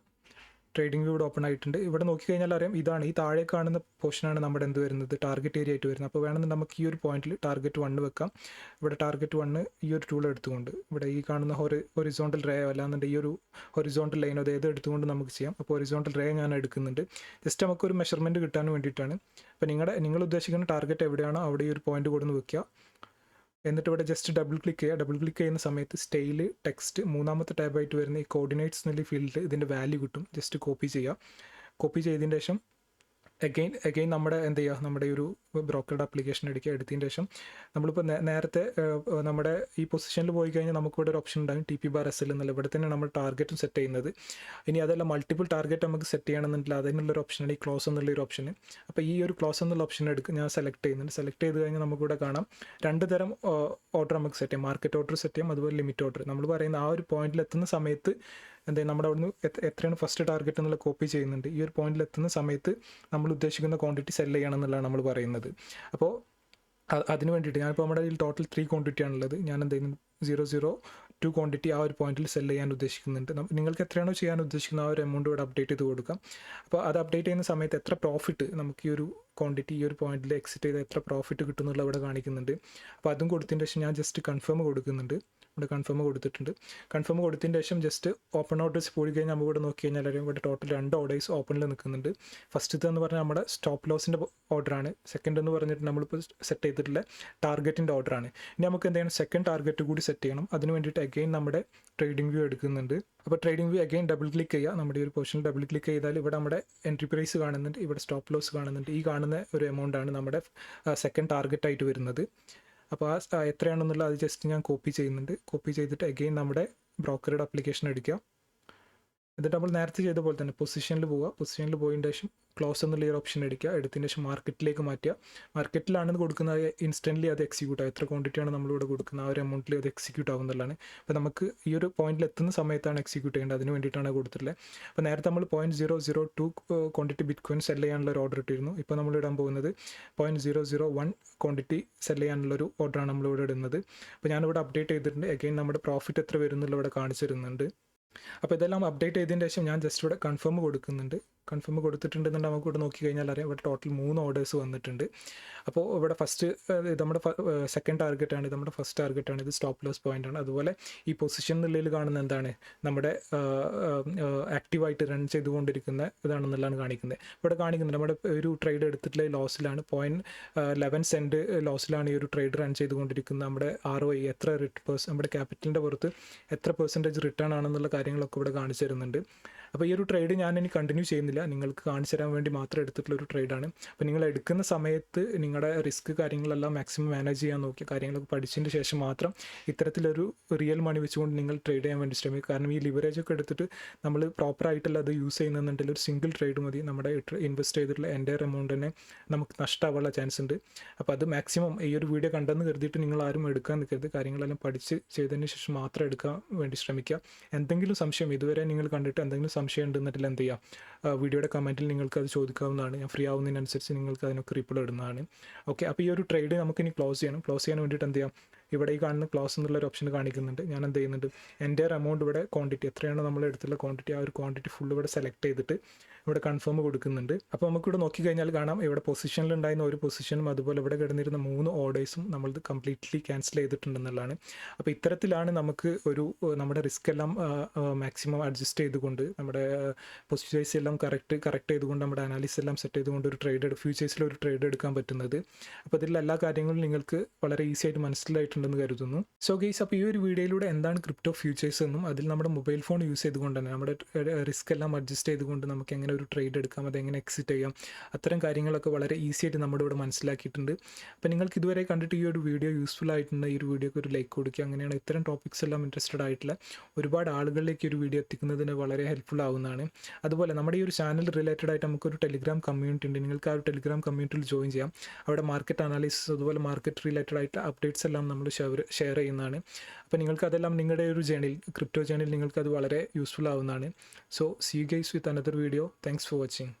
ട്രേഡിംഗ് വ്യൂ ഇവിടെ ഓപ്പൺ ആയിട്ടുണ്ട്. ഇവിടെ നോക്കിക്കഴിഞ്ഞാൽ അറിയാം ഇതാണ് ഈ താഴെ കാണുന്ന പോർഷനാണ് നമ്മുടെ എന്ത് വരുന്നത്, ടാർഗറ്റ് ഏരിയ ആയിട്ട് വരുന്നത്. അപ്പോൾ വേണമെങ്കിൽ നമുക്ക് ഈ ഒരു പോയിന്റിൽ ടാർഗറ്റ് 1 വെക്കാം. ഇവിടെ ടാർഗറ്റ് 1 ഈ ഒരു ടൂൾ എടുത്തുകൊണ്ട് ഇവിടെ ഈ കാണുന്ന ഹൊറിസോണ്ടൽ റേ അല്ലാന്നുണ്ടെങ്കിൽ ഈ ഒരു ഹൊറിസോണ്ടൽ ലൈനോ അത് ഏത് എടുത്തുകൊണ്ട് നമുക്ക് ചെയ്യാം. അപ്പോൾ ഹൊറിസോണ്ടൽ റേ ഞാൻ എടുക്കുന്നുണ്ട്. ജസ്റ്റ് നമുക്കൊരു മെഷർമെൻറ്റ് കിട്ടാൻ വേണ്ടിയിട്ടാണ്. അപ്പോൾ നിങ്ങൾ ഉദ്ദേശിക്കുന്ന ടാർഗറ്റ് എവിടെയാണോ അവിടെ ഈ ഒരു പോയിന്റ് കൊടുന്ന് വെക്കുക. എന്നിട്ട് ഇവിടെ ജസ്റ്റ് ഡബിൾ ക്ലിക്ക് ചെയ്യുക. ഡബിൾ ക്ലിക്ക് ചെയ്യുന്ന സമയത്ത് സ്റ്റൈല് ടെക്സ്റ്റ് മൂന്നാമത്തെ ടാബായിട്ട് വരുന്ന ഈ കോർഡിനേറ്റ്സ് എന്നുള്ള ഫീൽഡിൽ ഇതിൻ്റെ വാല്യൂ കിട്ടും. ജസ്റ്റ് കോപ്പി ചെയ്യുക. കോപ്പി ചെയ്തതിന് ശേഷം അഗെയിൻ നമ്മുടെ എന്ത് ചെയ്യുക, നമ്മുടെ ഒരു ബ്രോക്കറുടെ ആപ്ലിക്കേഷൻ എടുത്തതിന് ശേഷം നമ്മളിപ്പോൾ നേരത്തെ നമ്മുടെ ഈ പൊസിഷനിൽ പോയി കഴിഞ്ഞാൽ നമുക്കിവിടെ ഒരു ഓപ്ഷൻ ഉണ്ടാകും TP/SL എന്നുള്ള. ഇവിടെ തന്നെ നമ്മൾ ടാർഗറ്റും സെറ്റ് ചെയ്യുന്നത്. ഇനി അതല്ല മൾട്ടിപ്പിൾ ടാർഗറ്റ് നമുക്ക് സെറ്റ് ചെയ്യണമെന്നുണ്ടെങ്കിൽ അതിനുള്ളൊരു ഓപ്ഷനാണ് ഈ ക്ലോസ് എന്നുള്ളൊരു ഓപ്ഷൻ. അപ്പോൾ ഈ ഒരു ക്ലോസ് എന്നുള്ള ഓപ്ഷൻ ഞാൻ സെലക്ട് ചെയ്യുന്നുണ്ട്. സെലക്ട് ചെയ്ത് കഴിഞ്ഞാൽ നമുക്കിവിടെ കാണാം 2 തരം ഓർഡർ നമുക്ക് സെറ്റ് ചെയ്യാം. മാർക്കറ്റ് ഓർഡർ സെറ്റ് ചെയ്യാം, അതുപോലെ ലിമിറ്റ് ഓർഡർ. നമ്മൾ പറയുന്ന ആ ഒരു പോയിന്റിൽ എത്തുന്ന സമയത്ത് എന്താ നമ്മുടെ അവിടുന്ന് എത്രയാണ് ഫസ്റ്റ് ടാർഗറ്റ് എന്നുള്ള കോപ്പി ചെയ്യുന്നുണ്ട്. ഈ ഒരു പോയിന്റിൽ എത്തുന്ന സമയത്ത് നമ്മൾ ഉദ്ദേശിക്കുന്ന ക്വാണ്ടിറ്റി സെല് ചെയ്യണം എന്നുള്ളതാണ് നമ്മൾ പറയുന്നത്. അപ്പോൾ അതിന് വേണ്ടിയിട്ട് ഞാനിപ്പോൾ നമ്മുടെ ഇതിൽ ടോട്ടൽ 3 ക്വാണ്ടിറ്റി ആണുള്ളത്. ഞാൻ എന്ത് ചെയ്യുന്നു 002 ക്വാണ്ടിറ്റി ആ ഒരു പോയിന്റിൽ സെല് ചെയ്യാൻ ഉദ്ദേശിക്കുന്നുണ്ട്. നിങ്ങൾക്ക് എത്രയാണോ ചെയ്യാൻ ഉദ്ദേശിക്കുന്ന ആ ഒരു എമൗണ്ട് ഇവിടെ അപ്ഡേറ്റ് ചെയ്ത് കൊടുക്കാം. അപ്പോൾ അത് അപ്ഡേറ്റ് ചെയ്യുന്ന സമയത്ത് എത്ര പ്രോഫിറ്റ് നമുക്ക് ഈ ഒരു ക്വാണ്ടിറ്റി ഈ ഒരു പോയിന്റിൽ എക്സിറ്റ് ചെയ്ത് എത്ര പ്രോഫിറ്റ് കിട്ടുന്നുള്ള ഇവിടെ കാണിക്കുന്നുണ്ട്. അപ്പോൾ അതും കൊടുത്തതിന് ശേഷം ഞാൻ ജസ്റ്റ് കൺഫേം കൊടുക്കുന്നുണ്ട്. ഇവിടെ കൺഫേം കൊടുത്തിട്ടുണ്ട്. കൺഫേം കൊടുത്തതിന് ശേഷം ജസ്റ്റ് ഓപ്പൺ ഓർഡേഴ്സ് പോയി കഴിഞ്ഞാൽ നമുക്ക് ഇവിടെ നോക്കി കഴിഞ്ഞാൽ അറിയാം ഇവിടെ ടോട്ടൽ 2 ഓർഡേഴ്സ് ഓപ്പണിൽ നിൽക്കുന്നുണ്ട്. ഫസ്റ്റത്തെ എന്ന് പറഞ്ഞാൽ നമ്മുടെ സ്റ്റോപ്പ് ലോസിൻ്റെ ഓർഡറാണ്. സെക്കൻഡ് എന്ന് പറഞ്ഞിട്ട് നമ്മളിപ്പോൾ സെറ്റ് ചെയ്തിട്ടുള്ള ടാർഗറ്റിൻ്റെ ഓർഡറാണ്. ഇനി നമുക്ക് എന്തെങ്കിലും സെക്കൻഡ് ടാർഗറ്റ് കൂടി സെറ്റ് ചെയ്യണം. അതിന് വേണ്ടിയിട്ട് അഗെയിൻ നമ്മുടെ ട്രേഡിംഗ് വ്യൂ എടുക്കുന്നുണ്ട്. അപ്പോൾ trading view again double click ചെയ്യുക. നമ്മുടെ ഈ ഒരു പൊസിഷനിൽ ഡബിൾ ക്ലിക്ക് ചെയ്താൽ ഇവിടെ നമ്മുടെ എൻട്രി പ്രൈസ് കാണുന്നുണ്ട്, ഇവിടെ സ്റ്റോപ്പ് ലോസ് കാണുന്നുണ്ട്. ഈ കാണുന്ന ഒരു എമൗണ്ടാണ് നമ്മുടെ സെക്കൻഡ് ടാർഗറ്റായിട്ട് വരുന്നത്. അപ്പോൾ എത്രയാണെന്നുള്ളത് അത് ജസ്റ്റ് ഞാൻ കോപ്പി ചെയ്യുന്നുണ്ട്. കോപ്പി ചെയ്തിട്ട് അഗെയിൻ നമ്മുടെ ബ്രോക്കറുടെ ആപ്ലിക്കേഷൻ എടുക്കുക. എന്നിട്ട് നമ്മൾ നേരത്തെ ചെയ്ത പോലെ തന്നെ പൊസിഷനിൽ പോവുക. പൊസിഷനിൽ പോയതിന് ശേഷം ക്ലോസ് എന്നുള്ള ഈ ഓപ്ഷൻ എടുക്കുക. എടുത്തതിന് ശേഷം മാർക്കറ്റിലേക്ക് മാറ്റുക. മാർക്കറ്റിലാണ് കൊടുക്കുന്നത് ഇൻസ്റ്റൻ്റ്ലി അത് എക്സിക്യൂട്ട് ആവും. എത്ര ക്വാണ്ടിറ്റിയാണ് നമ്മളിവിടെ കൊടുക്കുന്നത് ആ ഒരു എമൗണ്ടിൽ അത് എക്സിക്യൂട്ട് ആവുന്നുള്ളതാണ്. അപ്പോൾ നമുക്ക് ഈ ഒരു പോയിന്റിൽ എത്തുന്ന സമയത്താണ് എക്സിക്യൂട്ട് ചെയ്യേണ്ടത്. അതിന് വേണ്ടിയിട്ടാണ് കൊടുത്തിട്ടുള്ളത്. അപ്പോൾ നേരത്തെ നമ്മൾ 0.002 ക്വാണ്ടിറ്റി ബിറ്റ് കോയിൻ സെല് ചെയ്യാനുള്ള ഒരു ഓർഡർ ഇട്ടിരുന്നു. ഇപ്പോൾ നമ്മൾ ഇടാൻ പോകുന്നത് 0.001 ക്വാണ്ടിറ്റി സെല് ചെയ്യാനുള്ളൊരു ഓർഡറാണ് നമ്മളിവിടെ ഇടുന്നത്. അപ്പോൾ ഞാനിവിടെ അപ്ഡേറ്റ് ചെയ്തിട്ടുണ്ട്. അഗെയിൻ നമ്മുടെ പ്രോഫിറ്റ് എത്ര വരുന്നുള്ള ഇവിടെ കാണിച്ചു തരുന്നുണ്ട്. അപ്പോൾ ഇതെല്ലാം അപ്ഡേറ്റ് ചെയ്തതിന് ശേഷം ഞാൻ ജസ്റ്റ് ഇവിടെ കൺഫേം കൊടുക്കുന്നുണ്ട്. കൺഫേം കൊടുത്തിട്ടുണ്ടെന്നുണ്ടെങ്കിൽ നമുക്ക് ഇവിടെ നോക്കി കഴിഞ്ഞാൽ അറിയാം ഇവിടെ ടോട്ടൽ 3 ഓർഡേഴ്സ് വന്നിട്ടുണ്ട്. അപ്പോൾ ഇവിടെ ഫസ്റ്റ് നമ്മുടെ സെക്കൻഡ് ടാർഗറ്റാണ്, ഇത് നമ്മുടെ ഫസ്റ്റ് ടാർഗറ്റാണ്, ഇത് സ്റ്റോപ്പ് ലോസ് പോയിൻ്റ് ആണ്. അതുപോലെ ഈ പൊസിഷൻ എന്നുള്ളതിൽ കാണുന്ന എന്താണ് നമ്മുടെ ആക്റ്റീവായിട്ട് റൺ ചെയ്തുകൊണ്ടിരിക്കുന്ന ഇതാണെന്നുള്ളതാണ് കാണിക്കുന്നത്. ഇവിടെ കാണിക്കുന്നത് നമ്മുടെ ഒരു ട്രേഡ് എടുത്തിട്ടുള്ള ലോസിലാണ്. 0.11 സെൻറ്റ് ലോസിലാണ് ഈ ഒരു ട്രേഡ് റൺ ചെയ്തുകൊണ്ടിരിക്കുന്നത്. നമ്മുടെ ROI എത്ര നമ്മുടെ ക്യാപിറ്റലിൻ്റെ പുറത്ത് എത്ര പെർസെൻറ്റേജ് റിട്ടേൺ ആണെന്നുള്ള കാര്യങ്ങളൊക്കെ ഇവിടെ കാണിച്ചു തരുന്നുണ്ട്. അപ്പോൾ ഈ ഒരു ട്രേഡ് ഞാൻ ഇനി കണ്ടിന്യൂ ചെയ്യുന്നില്ല, നിങ്ങൾക്ക് കാണിച്ചു തരാൻ വേണ്ടി മാത്രം എടുത്തിട്ടുള്ള ഒരു ട്രേഡാണ്. അപ്പോൾ നിങ്ങൾ എടുക്കുന്ന സമയത്ത് നിങ്ങളുടെ റിസ്ക് കാര്യങ്ങളെല്ലാം മാക്സിമം മാനേജ് ചെയ്യാൻ നോക്കി കാര്യങ്ങളൊക്കെ പഠിച്ചതിന് ശേഷം മാത്രം ഇത്തരത്തിലൊരു റിയൽ മണി വെച്ചുകൊണ്ട് നിങ്ങൾ ട്രേഡ് ചെയ്യാൻ വേണ്ടി ശ്രമിക്കുക. കാരണം ഈ ലിവറേജ് ഒക്കെ എടുത്തിട്ട് നമ്മൾ പ്രോപ്പറായിട്ടല്ല അത് യൂസ് ചെയ്യുന്നുണ്ടെങ്കിൽ ഒരു സിംഗിൾ ട്രേഡ് മതി നമ്മുടെ ഇൻവെസ്റ്റ് ചെയ്തിട്ടുള്ള എൻ്റയർ എമൗണ്ട് തന്നെ നമുക്ക് നഷ്ടമാവാനുള്ള ചാൻസ് ഉണ്ട്. അപ്പോൾ അത് മാക്സിമം ഈ ഒരു വീഡിയോ കണ്ടെന്ന് കരുതിയിട്ട് നിങ്ങൾ ആരും എടുക്കാൻ നിൽക്കരുത്. കാര്യങ്ങളെല്ലാം പഠിച്ച് ചെയ്തതിന് ശേഷം മാത്രം എടുക്കാൻ വേണ്ടി ശ്രമിക്കുക. എന്തെങ്കിലും സംശയം ഇതുവരെ നിങ്ങൾ കണ്ടിട്ട് എന്തെങ്കിലും സംശയം ഉണ്ടെന്നിട്ടില്ല എന്ത് ചെയ്യുക, വീഡിയോയുടെ കമൻറ്റിൽ നിങ്ങൾക്ക് അത് ചോദിക്കാവുന്നതാണ്. ഞാൻ ഫ്രീ ആവുന്നതിനനുസരിച്ച് നിങ്ങൾക്ക് അതിനൊക്കെ റിപ്ലൈ ഇടുന്നതാണ്. ഓക്കെ, അപ്പോൾ ഈ ഒരു ട്രേഡ് നമുക്കിനി ക്ലോസ് ചെയ്യണം. ക്ലോസ് ചെയ്യാൻ വേണ്ടിയിട്ട് എന്ത് ചെയ്യാം, ഇവിടെ ഈ കാണുന്ന ക്ലോസ് എന്നുള്ളൊരു ഓപ്ഷൻ കാണിക്കുന്നുണ്ട്. ഞാൻ എന്ത് ചെയ്യുന്നുണ്ട്, എൻ്റെ എമൗണ്ട് ഇവിടെ ക്വാണ്ടിറ്റി എത്രയാണോ നമ്മൾ എടുത്തുള്ള ക്വാണ്ടിറ്റി ആ ഒരു ക്വാണ്ടിറ്റി ഫുൾ ഇവിടെ സെലക്ട് ചെയ്തിട്ട് ഇവിടെ കൺഫേം കൊടുക്കുന്നുണ്ട്. അപ്പോൾ നമുക്കിവിടെ നോക്കിക്കഴിഞ്ഞാൽ കാണാം ഇവിടെ പൊസിഷനിലുണ്ടായിരുന്ന ഒരു പൊസിഷനും അതുപോലെ ഇവിടെ കിടന്നിരുന്ന 3 ഓർഡേഴ്സും നമ്മളിത് കംപ്ലീറ്റ്ലി ക്യാൻസൽ ചെയ്തിട്ടുണ്ടെന്നുള്ളതാണ്. അപ്പോൾ ഇത്തരത്തിലാണ് നമുക്ക് നമ്മുടെ റിസ്ക് എല്ലാം മാക്സിമം അഡ്ജസ്റ്റ് ചെയ്തുകൊണ്ട് നമ്മുടെ പൊസിഷൻസ് എല്ലാം കറക്റ്റ് ചെയ്തുകൊണ്ട് നമ്മുടെ അനാലിസിസ് എല്ലാം സെറ്റ് ചെയ്തുകൊണ്ട് ഒരു ഫ്യൂച്ചേഴ്സിൽ ഒരു ട്രേഡ് എടുക്കാൻ പറ്റുന്നത്. അപ്പോൾ ഇതിൽ എല്ലാ കാര്യങ്ങളും നിങ്ങൾക്ക് വളരെ ഈസി ആയിട്ട് മനസ്സിലായിട്ടുണ്ടെന്ന് കരുതുന്നു. സോ ഗെയ്സ്, അപ്പോൾ ഈ ഒരു വീഡിയോയിലൂടെ എന്താണ് ക്രിപ്റ്റോ ഫ്യൂച്ചേഴ്സ് എന്നും അതിൽ നമ്മുടെ മൊബൈൽ ഫോൺ യൂസ് ചെയ്തുകൊണ്ട് തന്നെ നമ്മുടെ റിസ്ക് എല്ലാം അഡ്ജസ്റ്റ് ചെയ്തുകൊണ്ട് നമുക്ക് എങ്ങനെ ഒരു ട്രേഡ് എടുക്കാം, അതെങ്ങനെ എക്സിറ്റ് ചെയ്യാം, അത്തരം കാര്യങ്ങളൊക്കെ വളരെ ഈസി ആയിട്ട് നമ്മുടെ ഇവിടെ മനസ്സിലാക്കിയിട്ടുണ്ട്. അപ്പോൾ നിങ്ങൾക്ക് ഇതുവരെ കണ്ടിട്ട് ഈ ഒരു വീഡിയോ യൂസ്ഫുൾ ആയിട്ടുണ്ട്, ഈ ഒരു വീഡിയോക്ക് ഒരു ലൈക്ക് കൊടുക്കുക. അങ്ങനെയാണ് ഇത്തരം ടോപ്പിക്സ് എല്ലാം ഇൻട്രസ്റ്റഡ് ആയിട്ടുള്ള ഒരുപാട് ആളുകളിലേക്ക് ഒരു വീഡിയോ എത്തിക്കുന്നതിന് വളരെ ഹെൽപ്ഫുൾ ആവുന്നതാണ്. അതുപോലെ നമ്മുടെ ഈ ഒരു ചാനൽ റിലേറ്റഡ് ആയിട്ട് നമുക്കൊരു ടെലിഗ്രാം കമ്മ്യൂണിറ്റി ഉണ്ട്. നിങ്ങൾക്ക് ആ ഒരു ടെലിഗ്രാം കമ്മ്യൂണിറ്റിയിൽ ജോയിൻ ചെയ്യാം. അവിടെ മാർക്കറ്റ് അനാലിസിസ് അതുപോലെ മാർക്കറ്റ് റിലേറ്റഡ് ആയിട്ട് അപ്ഡേറ്റ്സ് എല്ലാം നമ്മൾ ഷെയർ ചെയ്യുന്നതാണ്. അപ്പോൾ നിങ്ങൾക്ക് അതെല്ലാം നിങ്ങളുടെ ഒരു ക്രിപ്റ്റോ ജേണിൽ നിങ്ങൾക്ക് അത് വളരെ യൂസ്ഫുൾ ആവുന്നതാണ്. So see you guys with another video. Thanks for watching.